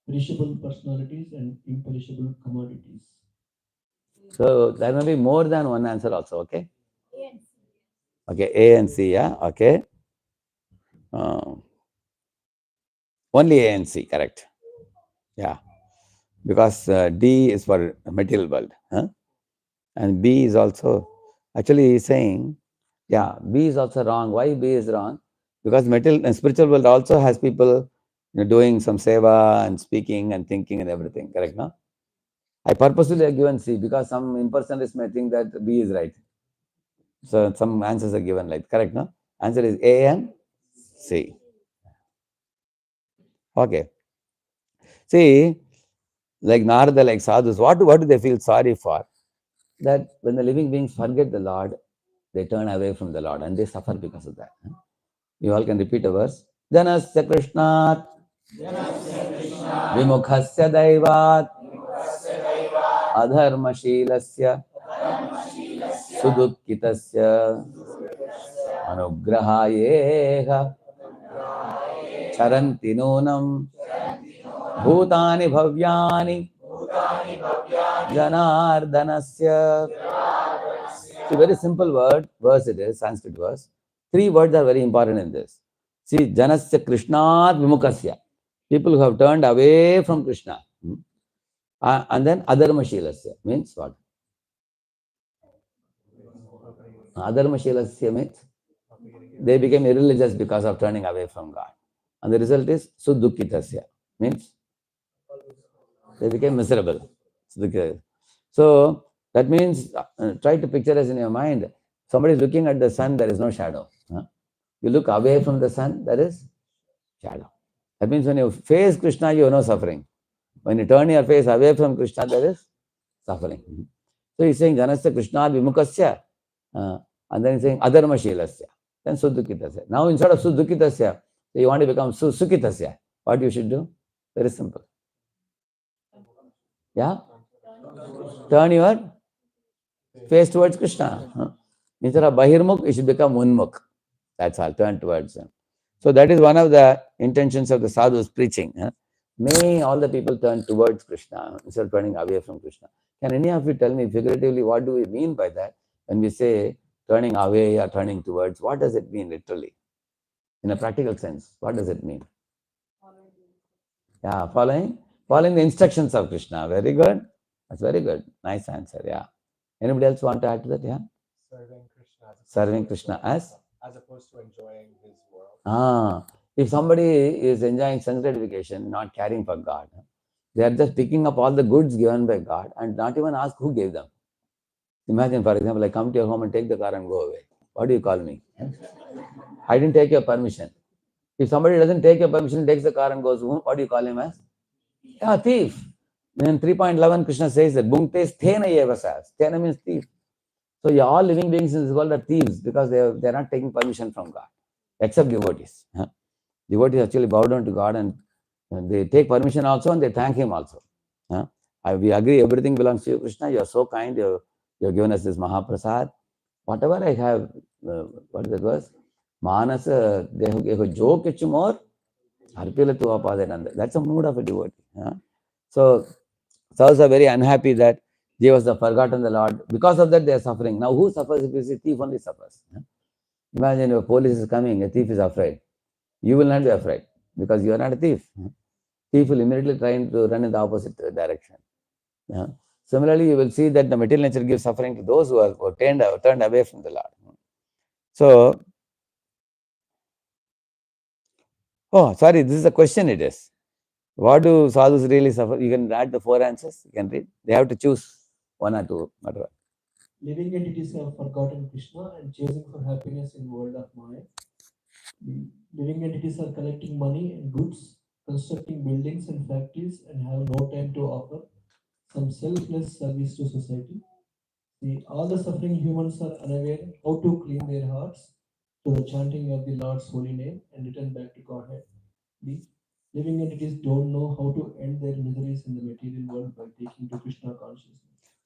[SPEAKER 2] Perishable personalities and imperishable commodities.
[SPEAKER 3] So there may be more than one answer also, okay? Okay, A and C, yeah, okay. Only A and C, correct. Yeah, because D is for material world, and B is also, actually he's saying, yeah, B is also wrong. Why B is wrong? Because material and spiritual world also has people doing some seva and speaking and thinking and everything, correct, no? I purposely have given C because some impersonalists may think that B is right. So some answers are given like, correct, no? Answer is A and C. Okay. See, like Narada, like sadhus, what do they feel sorry for? That when the living beings forget the Lord, they turn away from the Lord and they suffer because of that. You all can repeat a verse. Janasya Krishnat Vimukhasya Daivat Adharmashilasya Sudukkitasya Anugrahayeha Charanti Nunam Bhutani Bhavyani Janardanasya. It's a very simple verse it is, Sanskrit verse. 3 words are very important in this. See, Janasya Krishnat Vimukasya. People who have turned away from Krishna. And then Adharmashilasya means what? Adharmashilasya means they became irreligious because of turning away from God. And the result is Suddukkitasya means they became miserable. So that means, try to picture this in your mind. Somebody is looking at the sun, there is no shadow. You look away from the sun, there is shadow. That means when you face Krishna, you have no suffering. When you turn your face away from Krishna, there is suffering. So he's saying Janasya Krishna Vimukasya, and then he's saying Adharmashilasya, then Suddhukitasya. Now instead of Suddhukitasya, you want to become Sukitasya. What you should do? Very simple. Yeah? Turn your face towards Krishna. Instead of Bahirmukh, you should become Unmukh. That's all, turn towards him. So that is one of the intentions of the sadhu's preaching. May all the people turn towards Krishna instead of turning away from Krishna. Can any of you tell me figuratively what do we mean by that? When we say turning away or turning towards, what does it mean literally? In a practical sense, what does it mean? Yeah, following the instructions of Krishna. Very good. That's very good. Nice answer. Yeah. Anybody else want to add to that? Yeah. Serving Krishna as
[SPEAKER 1] opposed to enjoying his world.
[SPEAKER 3] If somebody is enjoying sense gratification, not caring for God, they are just picking up all the goods given by God and not even ask who gave them. Imagine, for example, I come to your home and take the car and go away. What do you call me? I didn't take your permission. If somebody doesn't take your permission, takes the car and goes home, what do you call him as? Yeah, thief. In 3.11, Krishna says that Bhungte sthena eva sas. Sthena means thief. So all living beings in this world are thieves because they are not taking permission from God, except devotees. Devotees actually bow down to God and they take permission also and they thank Him also. We agree everything belongs to you, Krishna. You are so kind. You have given us this Mahaprasad. Whatever I have, what is that verse? Manasa deho jo kichumor harpila tu apadananda. That's a mood of a devotee. So souls are very unhappy that Jivas have forgotten the Lord. Because of that, they are suffering. Now, who suffers? If you see, thief only suffers. Imagine if a police is coming, a thief is afraid. You will not be afraid because you are not a thief. Thief will immediately try to run in the opposite direction. Similarly, you will see that the material nature gives suffering to those who are turned away from the Lord. So, sorry, this is a question it is. What do sadhus really suffer? You can add the 4 answers. You can read. They have to choose 1 or 2, whatever.
[SPEAKER 2] Living entities have forgotten Krishna and chasing for happiness in world of Maya. Living entities are collecting money and goods, constructing buildings and factories, and have no time to offer some selfless service to society. All the suffering humans are unaware how to clean their hearts to the chanting of the Lord's holy name and return back to Godhead. The living entities don't know how to end their miseries in the material world by taking to Krishna consciousness.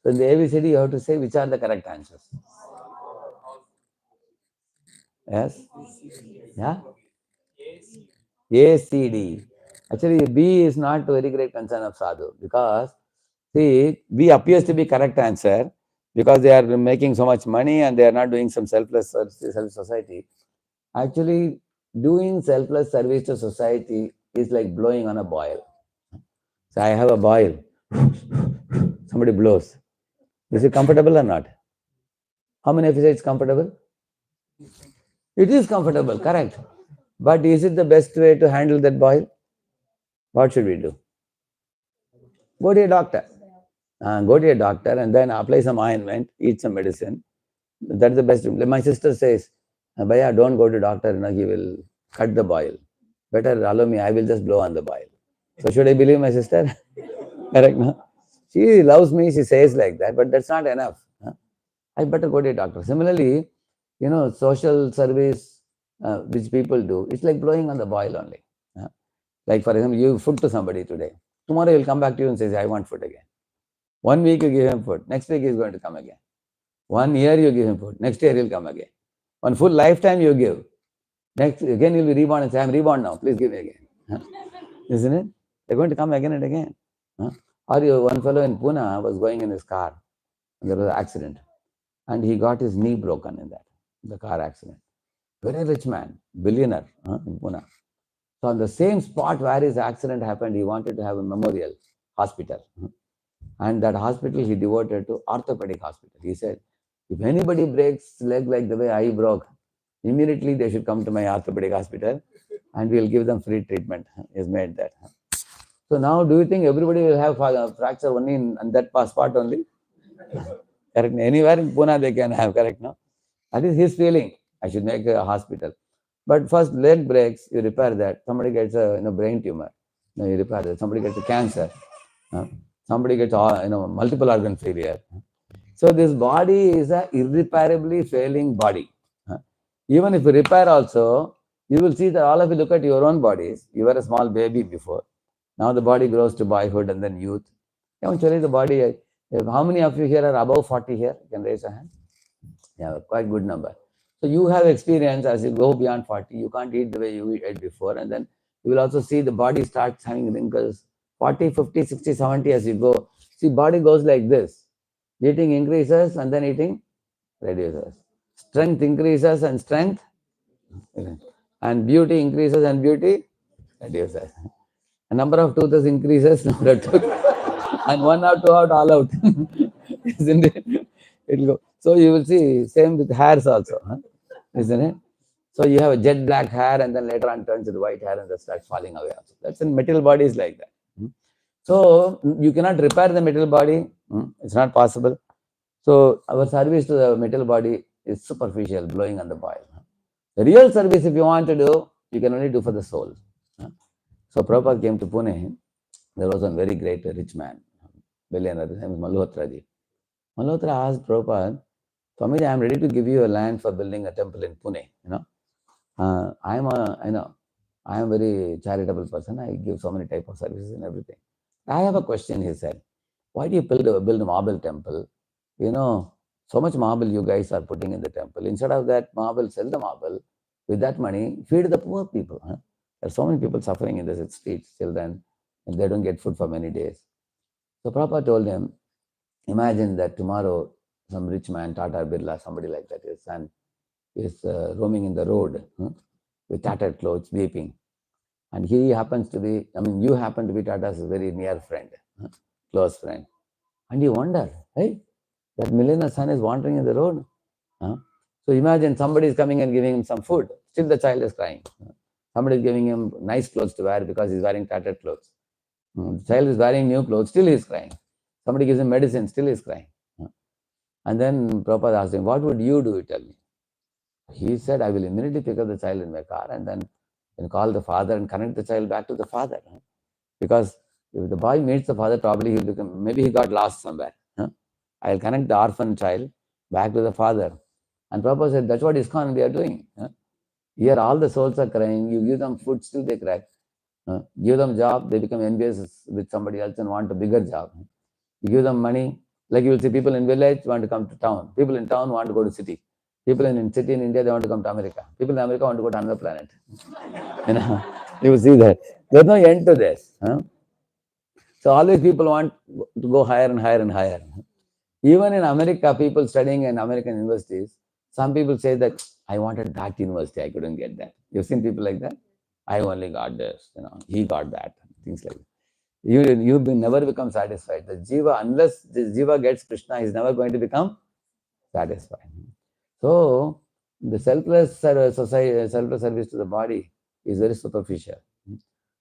[SPEAKER 3] So in the ABCD, you have to say which are the correct answers. Yes? Yeah? ACD. Actually, B is not a very great concern of sadhu because, see, B appears to be correct answer because they are making so much money and they are not doing some selfless service to society. Actually, doing selfless service to society is like blowing on a boil. So I have a boil. Somebody blows. Is it comfortable or not? How many of you say it's comfortable? It is comfortable, correct. But is it the best way to handle that boil? What should we do? Go to a doctor. Go to a doctor and then apply some ointment, eat some medicine. That's the best. My sister says, Bhaiya, don't go to doctor, he will cut the boil. Better allow me, I will just blow on the boil. So should I believe my sister? Correct, no? She loves me, she says like that, but that's not enough. I better go to a doctor. Similarly, social service which people do, it's like blowing on the boil only. Like for example, you give food to somebody today. Tomorrow he'll come back to you and says, I want food again. 1 week you give him food. Next week he's going to come again. 1 year you give him food. Next year he'll come again. 1 full lifetime you give. Next again he'll be reborn and say, I'm reborn now. Please give me again. Isn't it? They're going to come again and again. Or one fellow in Pune was going in his car. And there was an accident. And he got his knee broken in the car accident. Very rich man, billionaire in Pune. So on the same spot where his accident happened, he wanted to have a memorial hospital. And that hospital he devoted to orthopedic hospital. He said, if anybody breaks leg like the way I broke, immediately they should come to my orthopedic hospital and we'll give them free treatment. He has made that. So now do you think everybody will have fracture only in that spot only? Correct. Anywhere in Pune they can have, correct, no? That is his feeling. I should make a hospital. But first leg breaks, you repair that. Somebody gets a brain tumor, you repair that. Somebody gets a cancer. Somebody gets multiple organ failure. So this body is a irreparably failing body. Even if you repair also, you will see that all of you look at your own bodies. You were a small baby before. Now the body grows to boyhood and then youth. Eventually the body, how many of you here are above 40 here? You can raise a hand. Yeah, quite good number. So you have experience as you go beyond 40, you can't eat the way you ate before, and then You will also see the body starts having wrinkles. 40, 50, 60, 70 as you go. See, body goes like this. Eating increases and then eating reduces. Strength increases and strength, and beauty increases and beauty reduces. A number of tooths increases, number of tooth, and one out, two out, all out. Isn't it? It'll go. So you will see same with hairs also, isn't it? So you have a jet black hair and then later on turns into white hair and that starts falling away also. That's in material bodies like that. So you cannot repair the material body. It's not possible. So our service to the material body is superficial, blowing on the boil. The real service, if you want to do, you can only do for the soul. So Prabhupada came to Pune. There was one very great rich man, billionaire. His name is Malhotra ji. Malhotra asked Prabhupada, Swamiji, I am ready to give you a land for building a temple in Pune. I am a very charitable person. I give so many type of services and everything. I have a question, he said. Why do you build a marble temple? So much marble you guys are putting in the temple. Instead of that marble, sell the marble. With that money, feed the poor people. There are so many people suffering in the streets, children, and they don't get food for many days. So Prabhupada told him, imagine that tomorrow some rich man, Tata Birla, somebody like that, his son is roaming in the road with tattered clothes, weeping. And he happens to be, you happen to be Tata's very near friend, close friend. And you wonder, hey, that millionaire son is wandering in the road. So imagine somebody is coming and giving him some food. Still the child is crying. Somebody is giving him nice clothes to wear because he's wearing tattered clothes. The child is wearing new clothes, still he is crying. Somebody gives him medicine, still he is crying. And then Prabhupada asked him, what would you do, tell me? He said, I will immediately pick up the child in my car and then call the father and connect the child back to the father. Because if the boy meets the father, probably maybe he got lost somewhere. I'll connect the orphan child back to the father. And Prabhupada said, that's what ISKCON we are doing. Here all the souls are crying, you give them food, still they cry. Give them job, they become envious with somebody else and want a bigger job. You give them money, like you will see people in village want to come to town. People in town want to go to city. People in city in India, they want to come to America. People in America want to go to another planet. You will see that. There's no end to this. So always people want to go higher and higher and higher. Even in America, people studying in American universities, some people say that I wanted that university, I couldn't get that. You've seen people like that? I only got this, he got that, things like that. You never become satisfied. The jiva, unless the jiva gets Krishna, is never going to become satisfied. So the selfless service to the body is very superficial.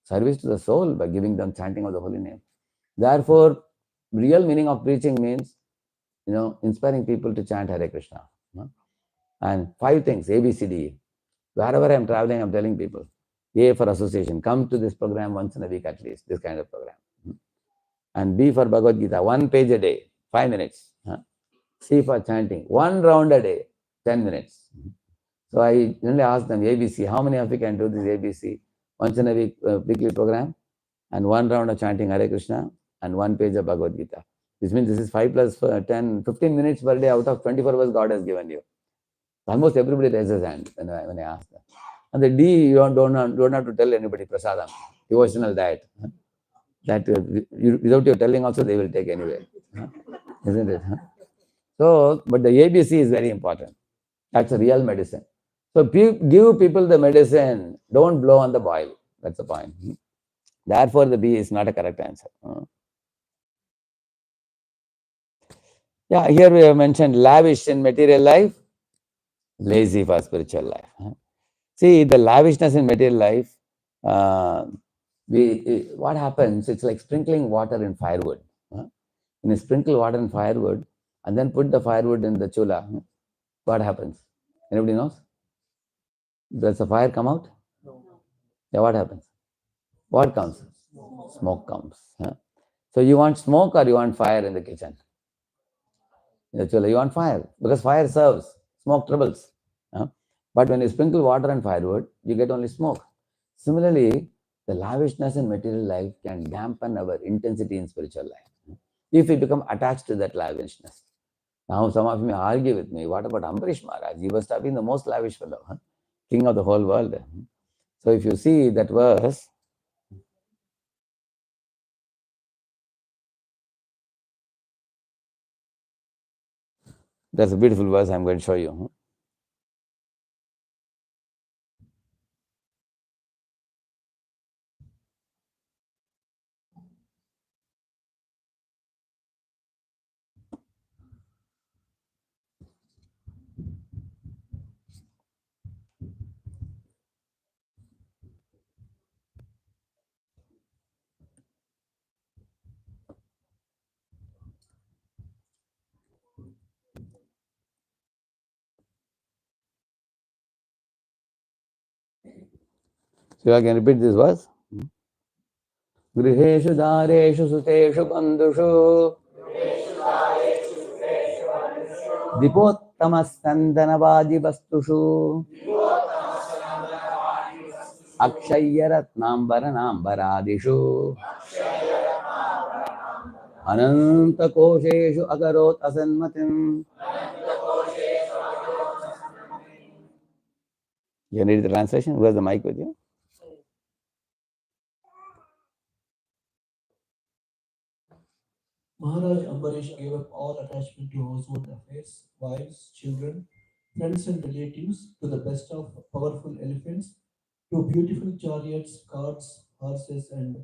[SPEAKER 3] Service to the soul by giving them chanting of the holy name. Therefore, real meaning of preaching means, inspiring people to chant Hare Krishna. And 5 things, A, B, C, D, E. Wherever I'm traveling, I'm telling people, A for association, come to this program once in a week at least, this kind of program. And B for Bhagavad Gita, 1 page a day, 5 minutes. C for chanting, 1 round a day, 10 minutes. So I generally ask them, ABC, how many of you can do this ABC? Once in a week, weekly program, and 1 round of chanting Hare Krishna, and 1 page of Bhagavad Gita. This means this is 5 plus 10, 15 minutes per day out of 24 hours God has given you. Almost everybody raises hand when I ask them. And the D, you don't have to tell anybody, prasadam, devotional diet. That without your telling also, they will take anyway. Isn't it? So, but the ABC is very important. That's a real medicine. So give people the medicine. Don't blow on the boil. That's the point. Therefore, the B is not a correct answer. Yeah, here we have mentioned lavish in material life, lazy for spiritual life. See, the lavishness in material life, what happens, it's like sprinkling water in firewood. When you sprinkle water in firewood and then put the firewood in the chula, what happens? Anybody knows? Does the fire come out? Yeah, what happens? What comes? Smoke comes. So you want smoke or you want fire in the kitchen? In the chula, you want fire because fire serves, smoke troubles. But when you sprinkle water and firewood, you get only smoke. Similarly, the lavishness in material life can dampen our intensity in spiritual life. If we become attached to that lavishness. Now, some of you may argue with me, what about Ambarish Maharaj? He must have been the most lavish fellow, king of the whole world. So if you see that verse, that's a beautiful verse I'm going to show you. So I can repeat this verse. Griheshu dareshu suteshu bandushu dipottamaskandhanavadi vastushu akshayaratnambaranambaradishu ananta kosheshu agarot asanmatim. You need the translation? Who has the mic with you?
[SPEAKER 2] Maharaj Ambarish gave up all attachment to household affairs, wives, children, friends, and relatives to the best of powerful elephants, to beautiful chariots, carts, horses, and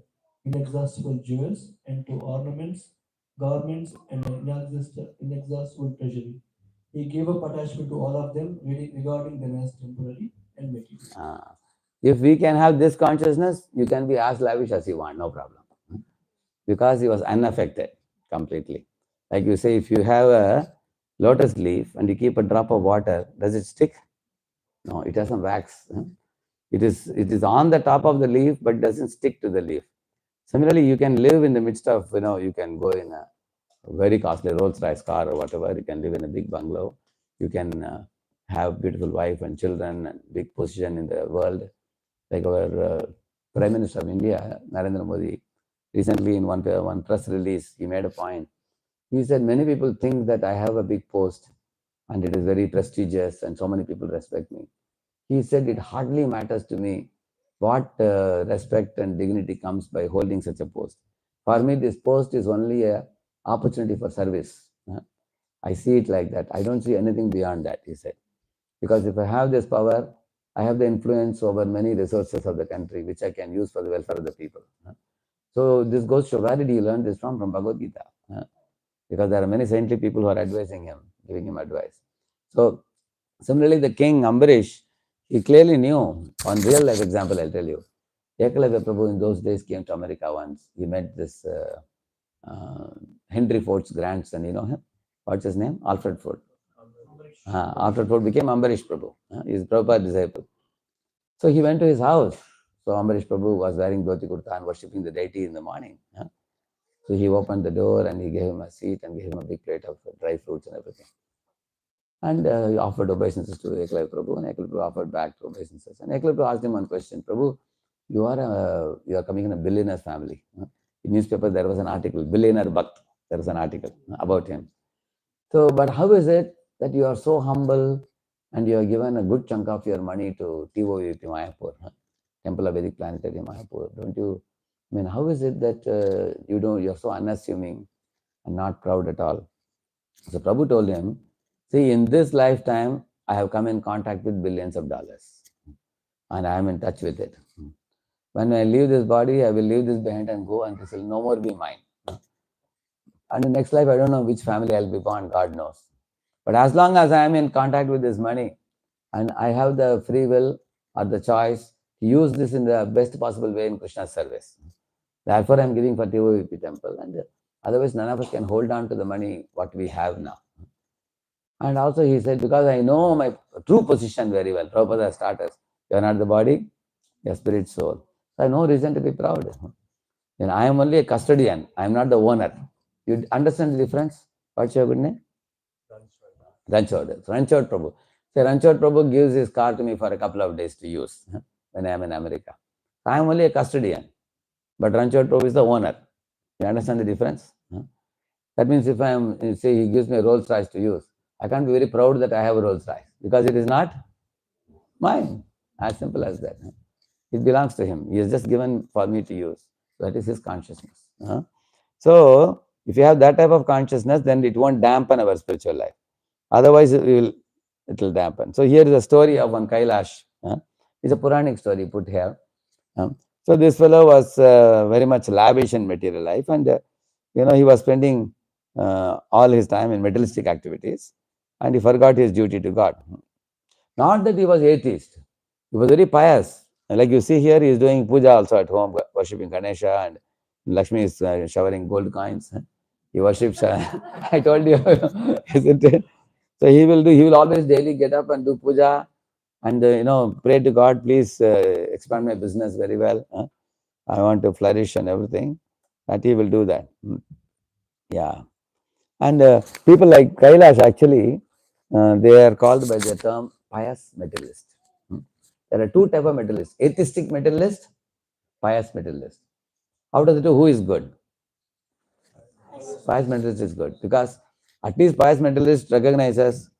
[SPEAKER 2] inexhaustible jewels, and to ornaments, garments, and an inexhaustible treasury. He gave up attachment to all of them, regarding them as temporary and material.
[SPEAKER 3] If we can have this consciousness, you can be as lavish as you want, no problem. Because he was unaffected completely. Like you say, if you have a lotus leaf and you keep a drop of water, does it stick? No, it has some wax. It is on the top of the leaf, but doesn't stick to the leaf. Similarly, you can live in the midst of, you can go in a very costly Rolls-Royce car or whatever. You can live in a big bungalow. You can have beautiful wife and children and big position in the world. Like our Prime Minister of India, Narendra Modi, recently in one press release, he made a point. He said, many people think that I have a big post and it is very prestigious and so many people respect me. He said, it hardly matters to me what respect and dignity comes by holding such a post. For me, this post is only an opportunity for service. I see it like that. I don't see anything beyond that, he said. Because if I have this power, I have the influence over many resources of the country, which I can use for the welfare of the people. So this goes to where did he learn this from? From Bhagavad Gita. Because there are many saintly people who are advising him, giving him advice. So similarly, the king Ambarish, he clearly knew, on real life example, I'll tell you. Ekalavya Prabhu in those days came to America once. He met this Henry Ford's grandson, you know him? What's his name? Alfred Ford. Alfred Ford became Ambarish Prabhu. He is Prabhupada's disciple. So he went to his house. So Ambarish Prabhu was wearing dhoti kurta and worshipping the deity in the morning. So he opened the door and he gave him a seat and gave him a big plate of dry fruits and everything. And he offered obeisances to Ekalavya Prabhu, and Ekalavya Prabhu offered back to obeisances. And Ekalavya Prabhu asked him one question: Prabhu, you are coming in a billionaire's family. In newspaper there was an article, billionaire Bhakt. There was an article about him. So, but how is it that you are so humble and you are given a good chunk of your money to TOVP Mayapur, Temple of Vedic Planetarium Mayapur? Don't you? I mean, how is it that you're so unassuming and not proud at all? So Prabhu told him, see, in this lifetime, I have come in contact with billions of dollars and I am in touch with it. When I leave this body, I will leave this behind and go, and this will no more be mine. And in the next life, I don't know which family I'll be born, God knows. But as long as I am in contact with this money and I have the free will or the choice to use this in the best possible way in Krishna's service. Therefore, I am giving for TOVP temple, and otherwise none of us can hold on to the money what we have now. And also he said, because I know my true position very well. Prabhupada started, you are not the body, you are spirit soul. So I have no reason to be proud. And I am only a custodian, I am not the owner. You understand the difference? What's your good name? Ranchod. Ranchod Prabhu. So Ranchod Prabhu gives his car to me for a couple of days to use when I am in America. I am only a custodian, but Ranchod Prabhu is the owner. You understand the difference? That means if I am, say he gives me a Rolls Royce to use, I can't be very proud that I have a Rolls Royce because it is not mine. As simple as that. It belongs to him. He has just given for me to use. That is his consciousness. So, if you have that type of consciousness, then it won't dampen our spiritual life. Otherwise, it will dampen. So, here is a story of one Kailash. It's a Puranic story put here. So, this fellow was very much lavish in material life, and he was spending all his time in materialistic activities, and he forgot his duty to God. Not that he was atheist. He was very pious. And like you see here, he is doing puja also at home, worshipping Ganesha, and Lakshmi is showering gold coins. He worships. I told you, isn't it? So he will always daily get up and do puja and pray to God, please expand my business very well. I want to flourish and everything. That he will do that. Yeah. And people like Kailash actually, they are called by the term pious materialist. There are two types of materialists: atheistic materialist, pious materialist. Out of the two, who is good? Pious materialist is good because at least pious materialist recognizes,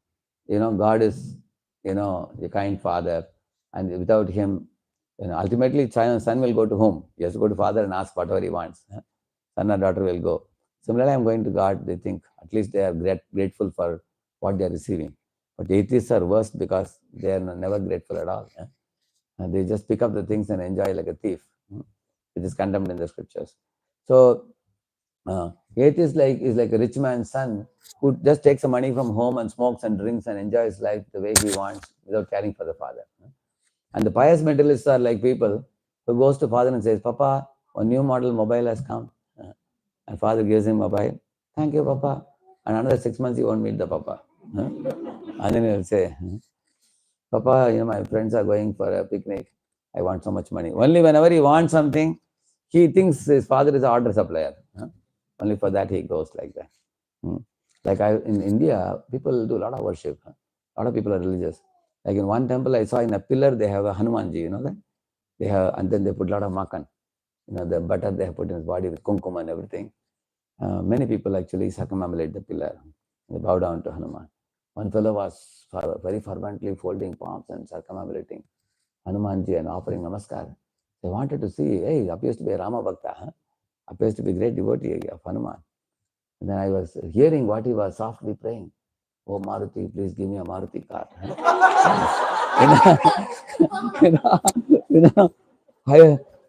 [SPEAKER 3] God is, a kind father, and without him, ultimately, son will go to whom? He has to go to father and ask whatever he wants. Son or daughter will go. Similarly, I'm going to God. They think at least they are grateful for what they are receiving. But atheists are worse because they are never grateful at all. And they just pick up the things and enjoy like a thief, which is condemned in the scriptures. So, atheist is like a rich man's son who just takes the money from home and smokes and drinks and enjoys life the way he wants without caring for the father. And the pious materialists are like people who goes to father and says, Papa, a new model mobile has come. And father gives him mobile. Thank you, Papa. And another 6 months he won't meet the Papa. And then he'll say, Papa, my friends are going for a picnic. I want so much money. Only whenever he wants something, he thinks his father is an order supplier. Only for that he goes like that. Like in India, people do a lot of worship. A lot of people are religious. Like in one temple, I saw in a pillar, they have a Hanumanji, that? They have, and then they put a lot of makan. The butter they have put in his body with kumkum and everything. Many people actually circumambulate the pillar. They bow down to Hanuman. One fellow was very fervently folding palms and circumambulating Hanumanji and offering namaskar. They wanted to see, hey, he appears to be a Rama Bhakta, appears to be a great devotee of Hanuman. And then I was hearing what he was softly praying. Oh, Maruti, please give me a Maruti car.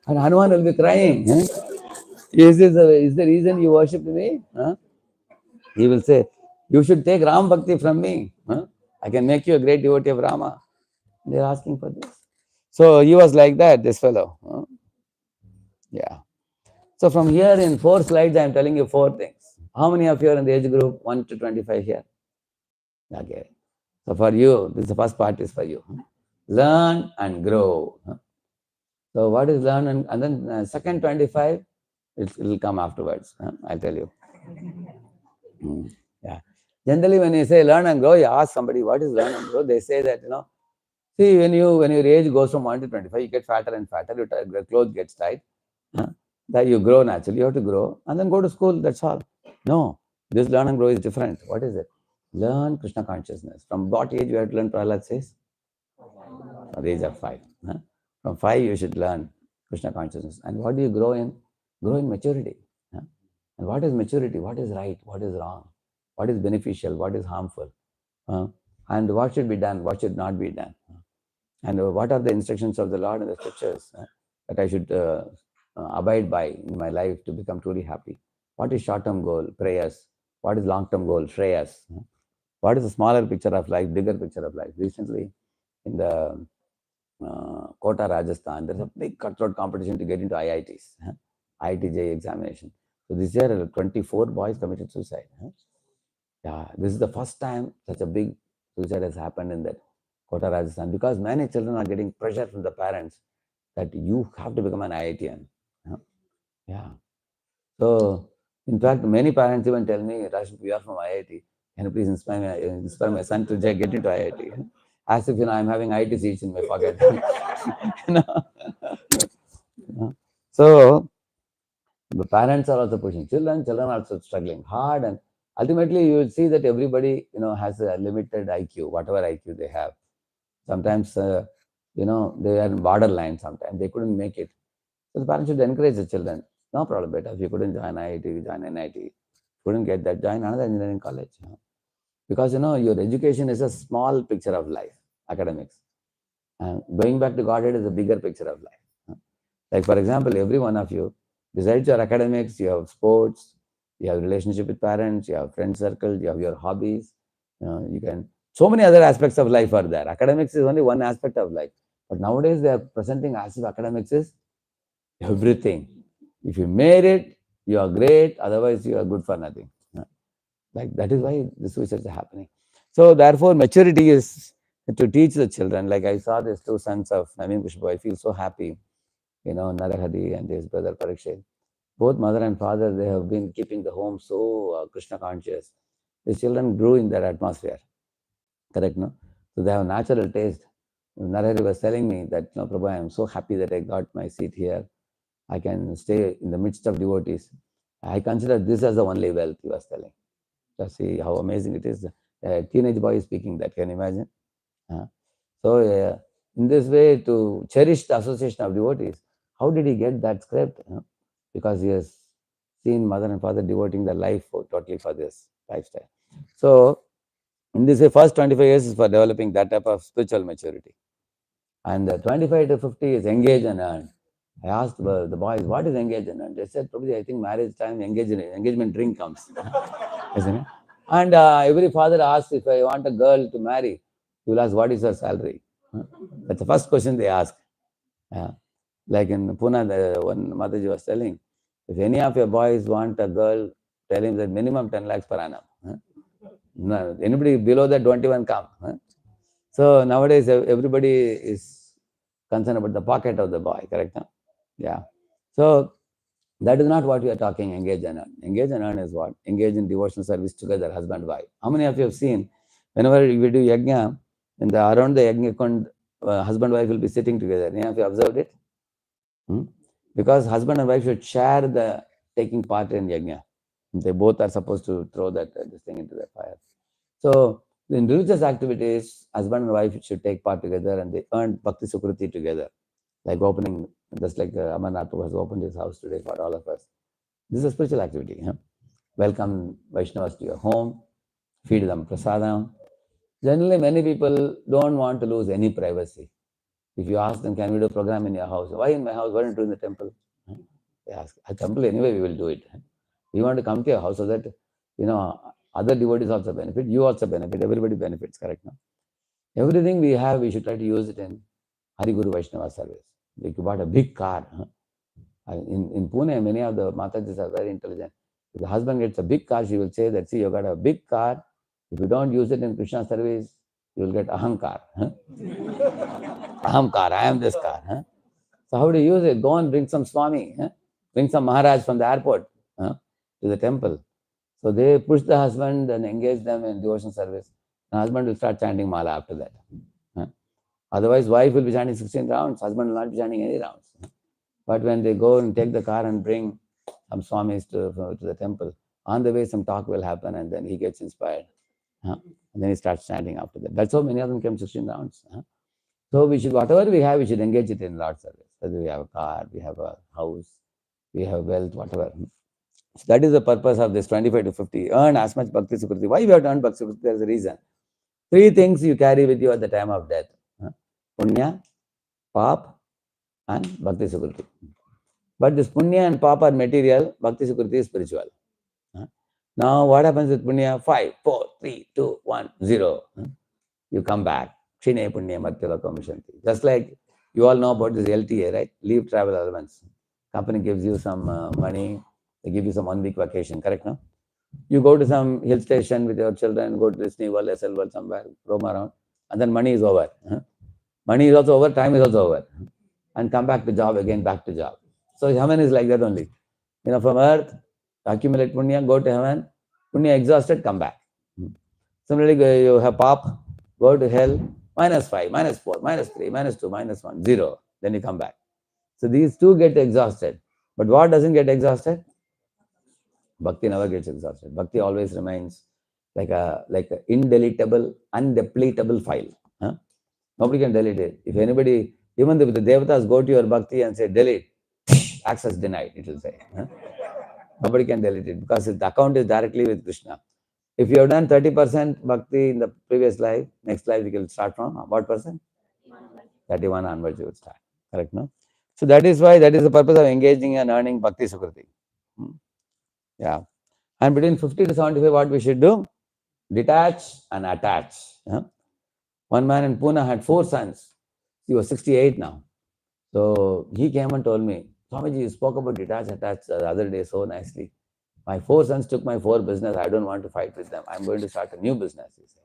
[SPEAKER 3] And Hanuman will be crying. Is the reason you worship me? He will say, you should take Ram Bhakti from me. I can make you a great devotee of Rama. They are asking for this. So he was like that, this fellow. Yeah. So from here in 4 slides, I am telling you 4 things. How many of you are in the age group 1 to 25 here? Okay. So for you, this is the first part is for you. Learn and grow. So what is learn and then second 25, it will come afterwards. I'll tell you. Yeah. Generally, when you say learn and grow, you ask somebody what is learn and grow. They say that see when your age goes from 1 to 25, you get fatter and fatter. Your clothes gets tight. That you grow naturally. You have to grow and then go to school. That's all. No, this learn and grow is different. What is it? Learn Krishna consciousness. From what age you have to learn? Prahlad says from the age of 5. From 5 you should learn Krishna consciousness. And what do you grow in? Grow in maturity. And what is maturity? What is right? What is wrong? What is beneficial? What is harmful? And what should be done? What should not be done? And what are the instructions of the Lord in the scriptures that I should abide by in my life to become truly happy? What is short-term goal? Prayers. What is long-term goal? Shreyas. What is the smaller picture of life, bigger picture of life? Recently, in the Kota, Rajasthan, there's a big cutthroat competition to get into IITs, IIT examination. So this year, 24 boys committed suicide. Yeah, this is the first time such a big suicide has happened in that Kota, Rajasthan, because many children are getting pressure from the parents that you have to become an IITian. Yeah. So, in fact, many parents even tell me, Raj, we are from IIT. Can you please inspire my son to get into IIT? As if, I'm having IIT seats in my pocket. So, the parents are also pushing. Children are also struggling hard. And ultimately, you will see that everybody, has a limited IQ, whatever IQ they have. Sometimes they are borderline sometimes. They couldn't make it. So the parents should encourage the children. No problem, beta. If you couldn't join IIT, join NIT. Couldn't get that, join another engineering college. Because your education is a small picture of life, academics. And going back to Godhead is a bigger picture of life. Like for example, every one of you, besides your academics, you have sports, you have relationship with parents, you have friend circle, you have your hobbies. You can, so many other aspects of life are there. Academics is only one aspect of life. But nowadays they are presenting as if academics is everything. If you made it, you are great. Otherwise, you are good for nothing. Like that is why this research is happening. So therefore, maturity is to teach the children. Like I saw these two sons of Naveen Pushpa. I feel so happy. Narahari and his brother Parikshit. Both mother and father, they have been keeping the home so Krishna conscious. The children grew in that atmosphere. Correct, no? So they have natural taste. Narahari was telling me that, Prabhu, I am so happy that I got my seat here. I can stay in the midst of devotees. I consider this as the only wealth, he was telling. Just see how amazing it is. A teenage boy is speaking that, can you imagine? So in this way, to cherish the association of devotees, how did he get that script? Because he has seen mother and father devoting their life totally for this lifestyle. So in this way, first 25 years is for developing that type of spiritual maturity. And 25 to 50 is engage and earn. I asked the boys, what is engage and earn? They said, probably I think marriage time, engagement ring comes. Isn't it? And every father asks, if I want a girl to marry, he will ask, what is her salary? That's the first question they ask. Like in Pune, one Mataji was telling, if any of your boys want a girl, tell him that minimum 10 lakhs per annum. No, anybody below that, don't even come. So nowadays, everybody is concerned about the pocket of the boy, correct? Yeah. So that is not what we are talking, engage and earn. Engage and earn is what? Engage in devotional service together, husband, wife. How many of you have seen, whenever we do yajna, around the yajna, husband, wife will be sitting together. Any of you observed it? Because husband and wife should share the taking part in yajna. They both are supposed to throw this thing into the fire. So in religious activities, husband and wife should take part together and they earn bhakti sukriti together. Like opening, just like Amarnath has opened his house today for all of us. This is a spiritual activity. Welcome Vaishnavas to your home, feed them prasadam. Generally, many people don't want to lose any privacy. If you ask them, can we do a program in your house? Why in my house? Why don't you do in the temple? They ask, a temple anyway, we will do it. We want to come to your house so that, other devotees also benefit, you also benefit, everybody benefits, correct? No? Everything we have, we should try to use it in Hari Guru Vaishnava service. Like you bought a big car. In Pune, many of the Matajis are very intelligent. If the husband gets a big car, she will say that, see, you got a big car. If you don't use it in Krishna service, you will get ahankar. Ahamkar, I am this car. So how do you use it? Go and bring some Swami. Bring some Maharaj from the airport to the temple. So they push the husband and engage them in devotion service. The husband will start chanting mala after that. Otherwise, wife will be chanting 16 rounds. Husband will not be chanting any rounds. But when they go and take the car and bring some Swamis to the temple, on the way some talk will happen and then he gets inspired. And then he starts chanting after that. That's how many of them came 16 rounds. So we should, whatever we have, we should engage it in Lord service. Whether we have a car, we have a house, we have wealth, whatever. So that is the purpose of this 25 to 50. Earn as much Bhakti Sukriti. Why we have to earn Bhakti Sukriti? There is a reason. 3 things you carry with you at the time of death. Punya, Pap, and Bhakti Sukriti. But this Punya and Pap are material, Bhakti Sukriti is spiritual. Now what happens with Punya? 5, 4, 3, 2, 1, 0. You come back. Kshine Punya Martyalokam Vishanti. Just like you all know about this LTA, right? Leave travel allowance. Company gives you some money. They give you some 1 week vacation, correct? No? You go to some hill station with your children, go to Disney World, SL World, somewhere, roam around, and then money is over. Money is also over, time is also over. And come back to job again, back to job. So heaven is like that only. From earth, accumulate punya, go to heaven, punya exhausted, come back. Similarly, you have pap, go to hell, -5, -4, -3, -2, -1, 0. Then you come back. So these two get exhausted. But what doesn't get exhausted? Bhakti never gets exhausted. Bhakti always remains like a indeletable, undepletable file. Nobody can delete it. If anybody, even if the devatas go to your bhakti and say delete, access denied, it will say. Nobody can delete it because the account is directly with Krishna. If you have done 30% bhakti in the previous life, next life you can start from what percent? 31 onwards you will start. Correct, no? So that is why, that is the purpose of engaging and earning bhakti sukriti. Yeah. And between 50 to 75, what we should do? Detach and attach. One man in Pune had 4 sons. He was 68 now. So he came and told me, Swamiji, you spoke about detach, attach the other day so nicely. My 4 sons took my 4 business. I don't want to fight with them. I'm going to start a new business, he said.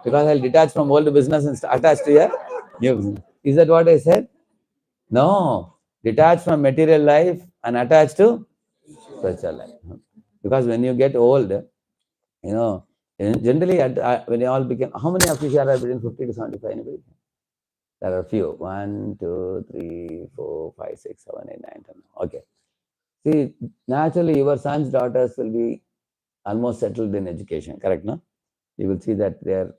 [SPEAKER 3] Because I'll detach from old business and attach to a new business. Is that what I said? No. Detach from material life and attach to spiritual life. Because when you get old, generally when you all become, how many of you here are between 50 to 75? Anybody? There are a few. 1, 2, 3, 4, 5, 6, 7, 8, 9, 10. Okay. See, naturally your sons, daughters will be almost settled in education, correct, no? You will see that they are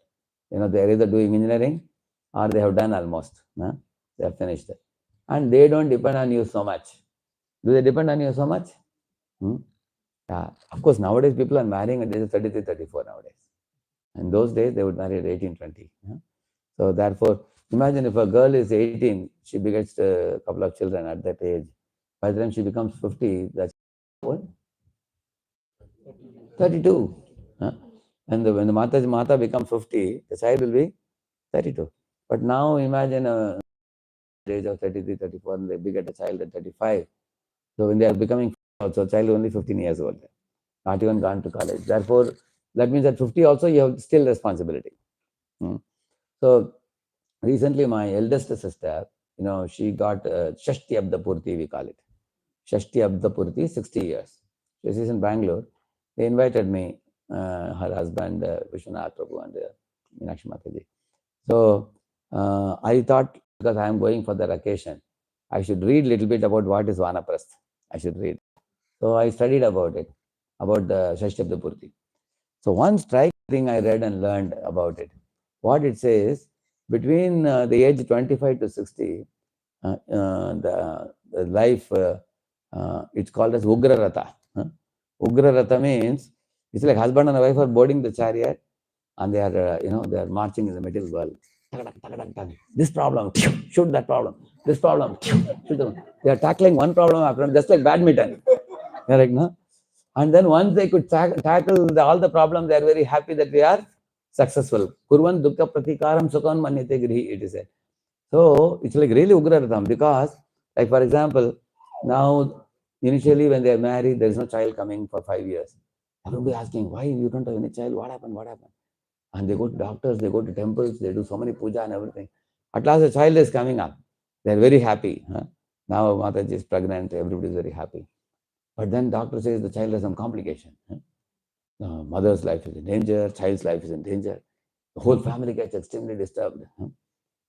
[SPEAKER 3] either doing engineering or they have done almost. No? They have finished it. And they don't depend on you so much. Do they depend on you so much? Yeah. Of course, nowadays people are marrying at the age of 33, 34 nowadays. In those days, they would marry at 18, 20. So therefore, imagine if a girl is 18, she begets a couple of children at that age. By the time she becomes 50, that's what? 32. And when the Mata becomes 50, the child will be 32. But now imagine a age of 33, 34, and they beget a child at 35. So when they are becoming also, child only 15 years old, not even gone to college. Therefore, that means at 50 also you have still responsibility. So recently my eldest sister, she got Shashti Abda Purti, we call it. Shashti Abda Purti, 60 years. She is in Bangalore. They invited me, her husband, Vishwanath Prabhu and Meenakshi Mataji. So I thought, because I am going for the occasion, I should read a little bit about what is Vanaprastha. I should read. So I studied about it, about the Shashti Abda Purti. So one striking thing I read and learned about it. What it says, between the age 25 to 60, the life, it's called as Ugra Ratha. Ugra Ratha means, it's like husband and wife are boarding the chariot and they are, they are marching in the middle world. This problem, shoot that problem. This problem, shoot that. They are tackling one problem after another, just like badminton. Correct, no? And then once they could tackle all the problems, they are very happy that we are successful. Kurvan dukkha pratikaram sukhan manyate grihi, it is said. So it's like really Ugraratham, because, like for example, now initially when they are married, there is no child coming for 5 years. Everybody asking, why you don't have any child? What happened? What happened? And they go to doctors, they go to temples, they do so many puja and everything. At last, a child is coming up. They are very happy. Now Mataji is pregnant, everybody is very happy. But then doctor says the child has some complication. Mother's life is in danger, child's life is in danger. The whole family gets extremely disturbed.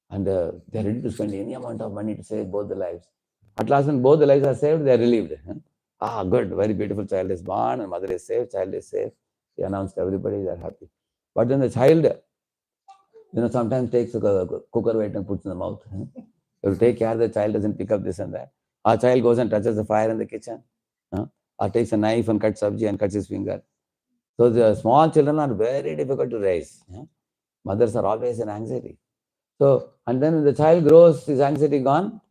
[SPEAKER 3] And they're ready to spend any amount of money to save both the lives. At last, when both the lives are saved, they're relieved. Good, very beautiful child is born and mother is safe, child is safe. They announced to everybody, they're happy. But then the child, sometimes takes a cooker weight and puts in the mouth. You take care the child doesn't pick up this and that. Our child goes and touches the fire in the kitchen. Or takes a knife and cuts sabji and cuts his finger. So the small children are very difficult to raise. Mothers are always in anxiety. So, and then when the child grows, is anxiety gone?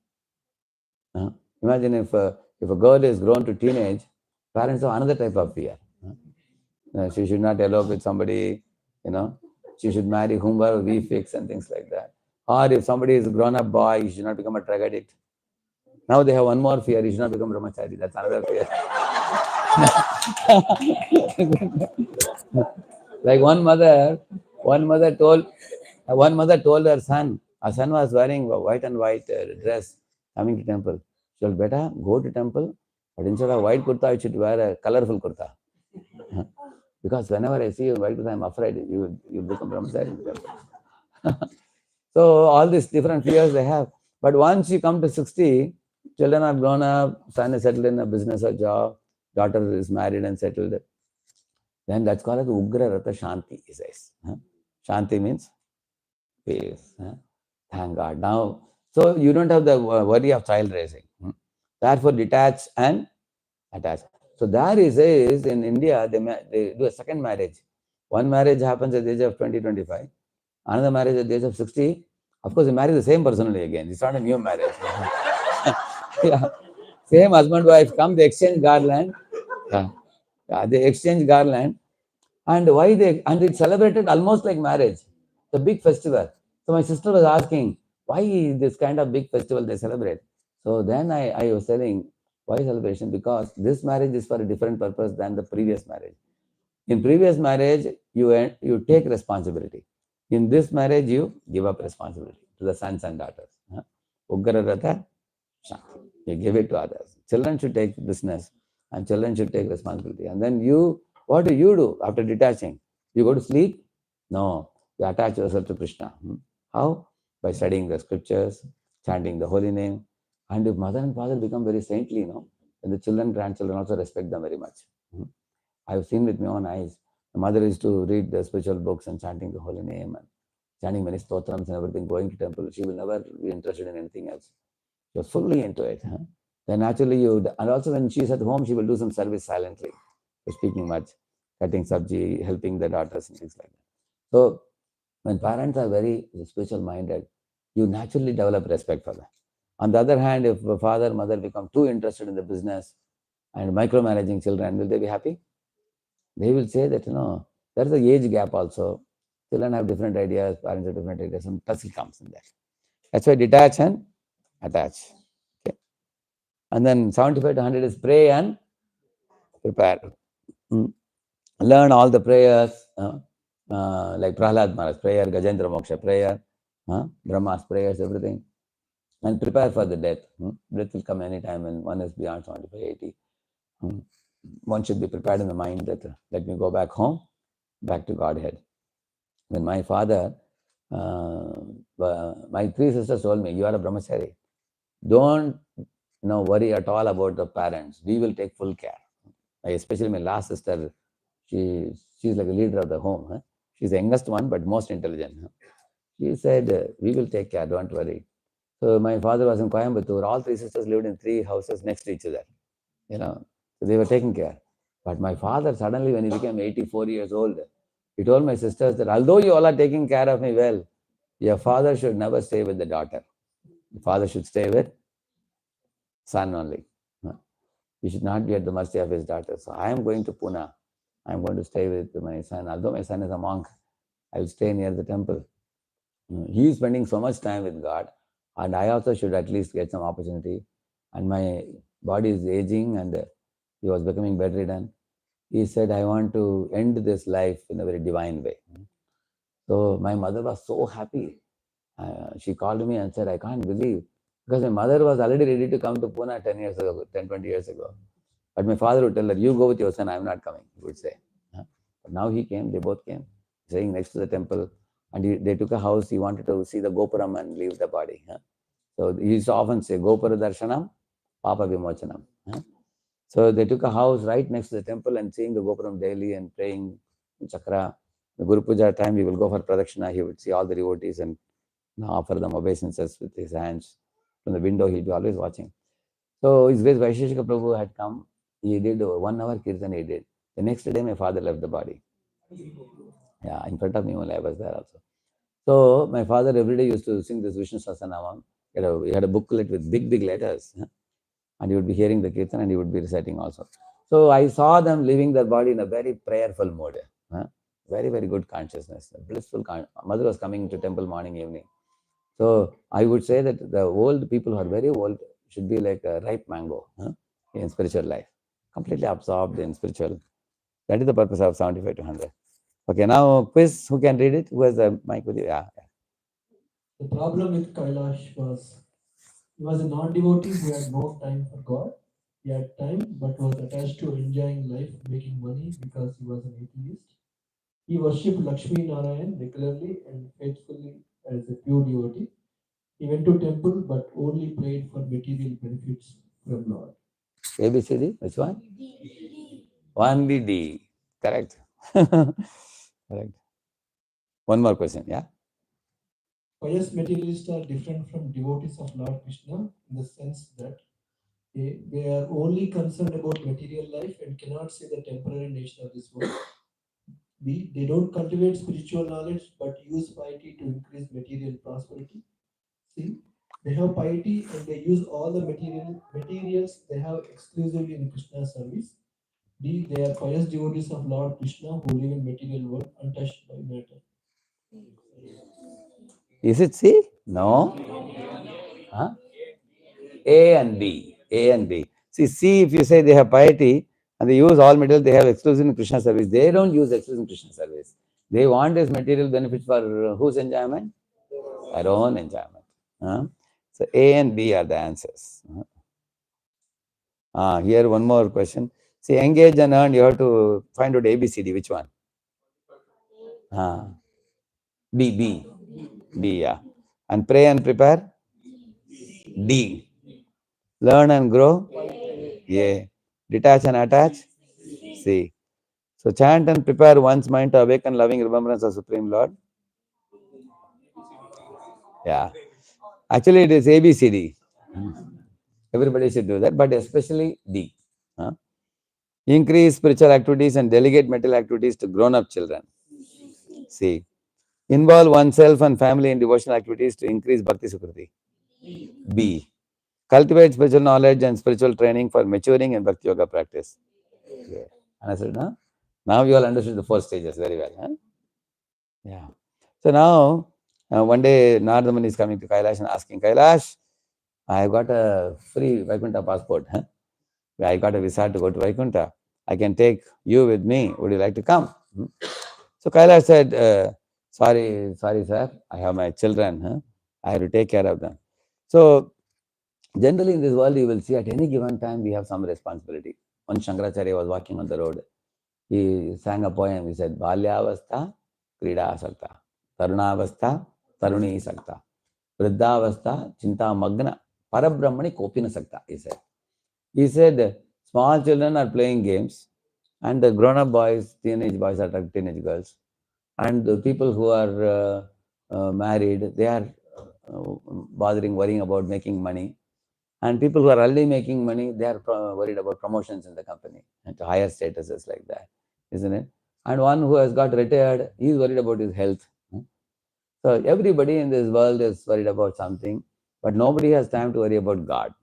[SPEAKER 3] Imagine if a girl is grown to teenage, parents have another type of fear. She should not elope with somebody, she should marry whomever we fix and things like that. Or if somebody is a grown-up boy, he should not become a drug addict. Now they have one more fear, he should not become brahmachari. That's another fear. Like one mother told her son was wearing a white and white dress coming to temple. She told, beta, go to temple, but instead of white kurta, you should wear a colorful kurta. Because whenever I see you in white kurta, I'm afraid you become brahmachari. So all these different fears they have. But once you come to 60, children are grown up, son is settled in a business or job, daughter is married and settled. Then that's called as Ugra Ratha Shanti, he says. Shanti means peace. Thank God. Now, so you don't have the worry of child raising. Therefore, detach and attach. So there is in India, they do a second marriage. One marriage happens at the age of 20, 25. Another marriage at the age of 60. Of course, they marry the same person only again. It's not a new marriage. Yeah. Same husband, wife come, they exchange garland. Yeah. Yeah, they exchange garland. And why and it's celebrated almost like marriage. The big festival. So my sister was asking, why this kind of big festival they celebrate? So then I was telling, why celebration? Because this marriage is for a different purpose than the previous marriage. In previous marriage, you take responsibility. In this marriage, you give up responsibility to the sons and daughters. Ugra Ratha, you give it to others. Children should take business and children should take responsibility. And then what do you do after detaching? You go to sleep? No, you attach yourself to Krishna. How? By studying the scriptures, chanting the holy name. And if mother and father become very saintly, then the children, grandchildren also respect them very much. I've seen with my own eyes. The mother used to read the spiritual books and chanting the holy name and chanting many stotrams and everything, going to temple. She will never be interested in anything else. She was fully into it. Then naturally and also when she's at home, she will do some service silently, speaking much, cutting sabji, helping the daughters and things like that. So when parents are very spiritual minded, you naturally develop respect for them. On the other hand, if father, mother become too interested in the business and micromanaging children, will they be happy? They will say that, there's an age gap also. Children have different ideas, parents have different ideas, some tussle comes in there. That's why detach and attach. Okay. And then 75 to 100 is pray and prepare. Learn all the prayers, like Prahlad Maharaj prayer, Gajendra Moksha prayer, Brahma's prayers, everything. And prepare for the death. Death will come anytime when one is beyond 75, 80. One should be prepared in the mind that let me go back home, back to Godhead. When my father, my three sisters told me, you are a brahmachari. Don't worry at all about the parents. We will take full care. Especially my last sister, she's like a leader of the home. She's the youngest one, but most intelligent. She said, we will take care, don't worry. So my father was in Coimbatore. All three sisters lived in 3 houses next to each other. So they were taking care. But my father, suddenly when he became 84 years old, he told my sisters that although you all are taking care of me well, your father should never stay with the daughter. The father should stay with son only. He should not be at the mercy of his daughter. So I am going to Pune. I am going to stay with my son. Although my son is a monk, I will stay near the temple. He is spending so much time with God, and I also should at least get some opportunity. And my body is aging, and he was becoming bedridden. He said, I want to end this life in a very divine way. So my mother was so happy. She called me and said, I can't believe. Because my mother was already ready to come to Pune 20 years ago. But my father would tell her, you go with your son, I'm not coming, he would say. But now he came, they both came, staying next to the temple. And they took a house, he wanted to see the Gopuram and leave the body. So he used to often say, Gopura Darshanam, Papa Vimochanam. So they took a house right next to the temple and seeing the Gopuram daily and praying Chakra. The Guru Puja time, we will go for Pradakshina. He would see all the devotees and offer them obeisances with his hands. From the window, he'd be always watching. So His Grace Vaisheshika Prabhu had come. He did 1 hour kirtan, he did. The next day, my father left the body. Yeah, in front of me only, I was there also. So my father every day used to sing this Vishnu Sahasranamam. He had a booklet with big, big letters. And he would be hearing the kirtan and he would be reciting also. So I saw them leaving their body in a very prayerful mode. Very, very good consciousness, blissful. Mother was coming to temple morning, evening. So I would say that the old people who are very old should be like a ripe mango in spiritual life, completely absorbed in spiritual. That is the purpose of 75 to 100. Okay, now quiz. Who can read it? Who has the mic with you? Yeah.
[SPEAKER 2] The problem with Kailash was he was a non-devotee who had no time for God. He had time but was attached to enjoying life, making money because he was an atheist. He worshipped Lakshmi Narayan regularly and faithfully as a pure devotee. He went to temple but only prayed for material benefits from Lord.
[SPEAKER 3] ABCD, which one? Only D. Correct. Correct. One more question, yeah?
[SPEAKER 2] pious materialists are different from devotees of Lord Krishna in the sense that they are only concerned about material life and cannot see the temporary nature of this world. B. They don't cultivate spiritual knowledge but use piety to increase material prosperity. C. They have piety and they use all the materials they have exclusively in Krishna's service. D. They are pious devotees of Lord Krishna who live in material world untouched by matter.
[SPEAKER 3] Is it C? No. Huh? A and B. A and B. See, C, if you say they have piety and they use all material, they have exclusive in Krishna service. They don't use exclusive in Krishna service. They want this material benefits for whose enjoyment? Their own enjoyment. Huh? So A and B are the answers. Here one more question. See, engage and earn, you have to find out ABCD. Which one? B, yeah. And pray and prepare? D. Learn and grow? Yeah. Detach and attach? C. So chant and prepare one's mind to awaken loving remembrance of Supreme Lord. Yeah. Actually, it is ABCD. Everybody should do that, but especially D. Increase spiritual activities and delegate material activities to grown-up children. C. Involve oneself and family in devotional activities to increase Bhakti Sukriti. B. Cultivate spiritual knowledge and spiritual training for maturing in Bhakti Yoga practice. Yeah. Understood, huh? Now you all understood the 4 stages very well. Huh? Yeah. So now, one day Narada Muni is coming to Kailash and asking, Kailash, I got a free Vaikuntha passport. Huh? I got a visa to go to Vaikuntha. I can take you with me. Would you like to come? So Kailash said, sorry, sir. I have my children. Huh? I have to take care of them. So generally in this world, you will see at any given time, we have some responsibility. When Shankaracharya was walking on the road, he sang a poem. He said, Balyavastha, Krida Sakta, Tarunavastha, Taruni Sakta, Vriddhavastha, Chinta Magna, Parabrahmani Kopina Sakta, He said, small children are playing games and the grown-up boys, teenage boys attract teenage girls. And the people who are married, they are worrying about making money. And people who are already making money, they are worried about promotions in the company and to higher statuses like that, isn't it? And one who has got retired, he is worried about his health. So everybody in this world is worried about something, but nobody has time to worry about God.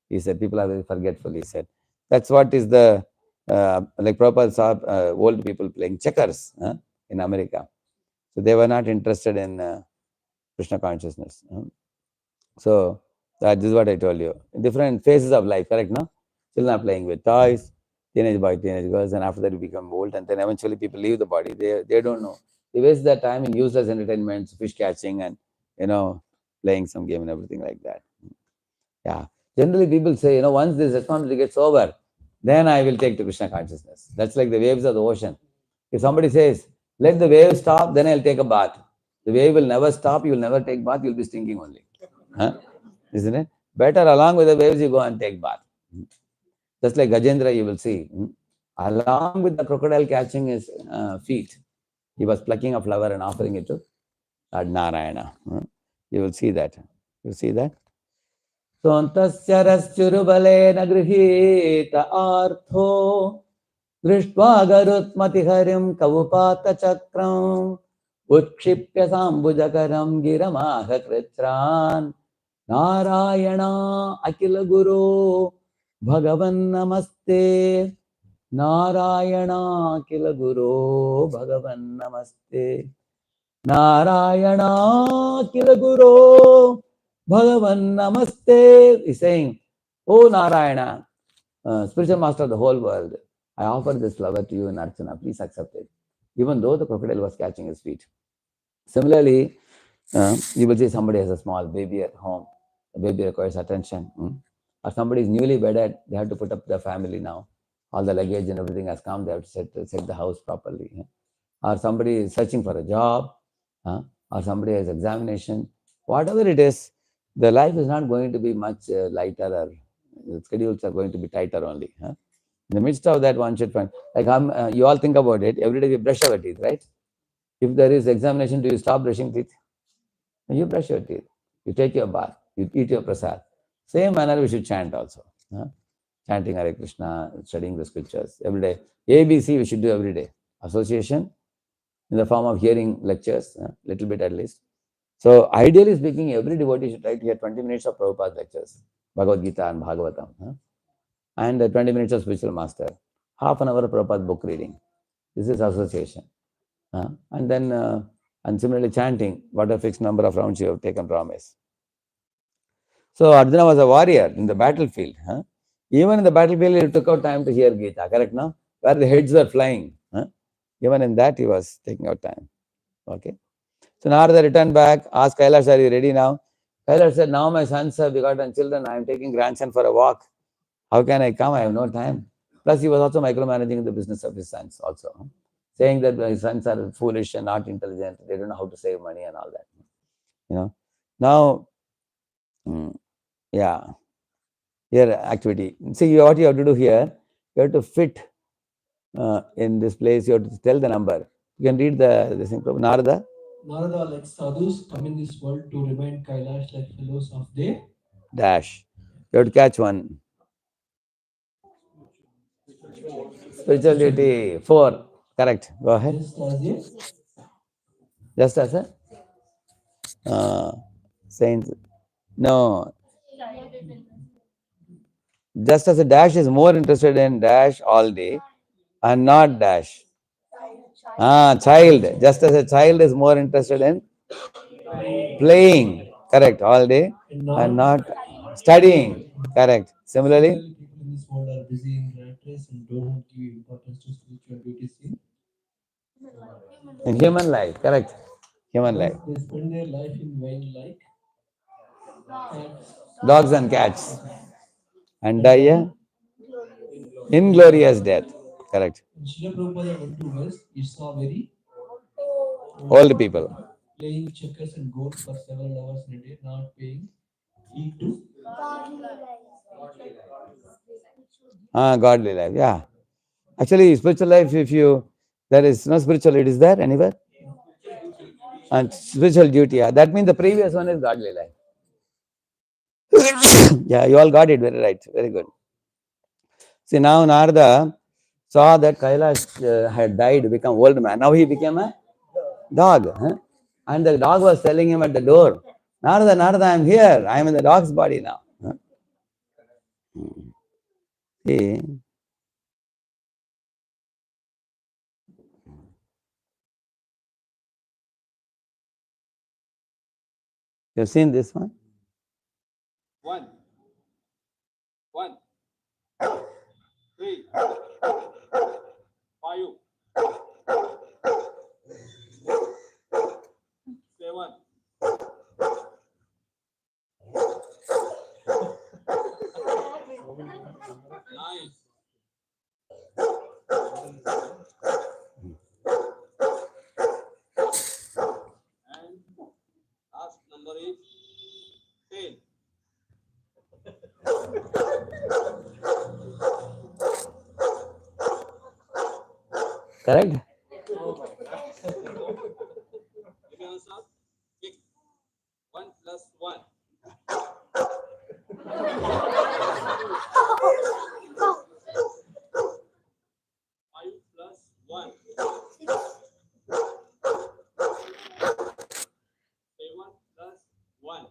[SPEAKER 3] He said, people are very forgetful, he said. That's what is the, like Prabhupada saw old people playing checkers in America. So they were not interested in Krishna consciousness. So that is what I told you. Different phases of life, correct, no? Children are playing with toys, teenage boys, teenage girls, and after that you become old, and then eventually people leave the body. They don't know. They waste their time in useless entertainments, fish catching, and playing some game and everything like that. Yeah. Generally, people say, once this responsibility gets over, then I will take to Krishna consciousness. That's like the waves of the ocean. If somebody says, let the wave stop, then I'll take a bath. The wave will never stop, you will never take bath, you'll be stinking only. Isn't it? Better along with the waves, you go and take bath. Just like Gajendra, you will see. Along with the crocodile catching his feet, he was plucking a flower and offering it to Narayana. You will see that. You see that? Sontasya raschurubale nagrihita artho दृष्ट्वा गरुत्मतिहरिं कवुपातचक्रं उत्क्षिप्य साम्बुजकरं गिरमाह कृच्छ्रान् नारायणा अखिल गुरो भगवन् नमस्ते नारायणा अखिल गुरो भगवन् नमस्ते नारायणा अखिल गुरो भगवन् नमस्ते. He's saying, oh Narayana, spiritual master of the whole world, I offer this flower to you in Archana, please accept it. Even though the crocodile was catching his feet. Similarly, you will see somebody has a small baby at home, the baby requires attention. Or somebody is newly wedded, they have to put up the family now. All the luggage and everything has come, they have to set the house properly. Or somebody is searching for a job, or somebody has examination. Whatever it is, the life is not going to be much lighter, or the schedules are going to be tighter only. In the midst of that, one should find, like you all think about it, every day we brush our teeth, right? If there is examination, do you stop brushing teeth? You brush your teeth, you take your bath, you eat your prasad. Same manner we should chant also. Chanting Hare Krishna, studying the scriptures every day. ABC we should do every day. Association in the form of hearing lectures, little bit at least. So ideally speaking, every devotee should try to hear 20 minutes of Prabhupada lectures, Bhagavad Gita and Bhagavatam, and 20 minutes of spiritual master, half an hour of Prabhupada book reading. This is association. And then, and similarly chanting, what a fixed number of rounds you have taken promise. So Arjuna was a warrior in the battlefield. Even in the battlefield, he took out time to hear Gita, correct now? Where the heads were flying. Even in that, he was taking out time. Okay. So Narada returned back, asked Kailash, are you ready now? Kailash said, now my sons have begotten children. I am taking grandson for a walk. How can I come? I have no time. Plus, he was also micromanaging the business of his sons also, saying that his sons are foolish and not intelligent. They don't know how to save money and all that. Now, yeah, here activity. See, what you have to do here, you have to fit in this place. You have to tell the number. You can read this thing. Narada.
[SPEAKER 2] Narada, like sadhus, come in this world to remind Kailash like fellows of their
[SPEAKER 3] Dash. You have to catch one. Spiritual duty. 4. Correct. Go ahead. Just as a saint. No. Just as a dash is more interested in dash all day and not dash. Child. Just as a child is more interested in playing. Correct. All day and not studying. Correct. Similarly,
[SPEAKER 2] people in this world are busy in rat race and don't give importance to spiritual duties
[SPEAKER 3] in human life. Correct. Human life.
[SPEAKER 2] They spend their life in vain like
[SPEAKER 3] Dogs and cats. And die a inglorious death. Correct.
[SPEAKER 2] Srila Prabhupada went to West, he saw very
[SPEAKER 3] Old people.
[SPEAKER 2] playing checkers and golf for several hours in a day, not paying heed to
[SPEAKER 3] Godly life. Yeah. Actually, spiritual life, if you, there is no spiritual, it is there anywhere? And spiritual duty. Yeah. That means the previous one is godly life. Yeah, you all got it very right. Very good. See, now Narada saw that Kailash had died, become old man. Now he became a dog. And the dog was telling him at the door, Narada, Narada, I am here. I am in the dog's body now. See, you've seen this one?
[SPEAKER 4] 1, 1, 3, 5, 7. Nice. And last number is 10.
[SPEAKER 3] Correct?
[SPEAKER 4] Give me answer. Pick 1 plus 1. 5 plus 1. 7 plus 1.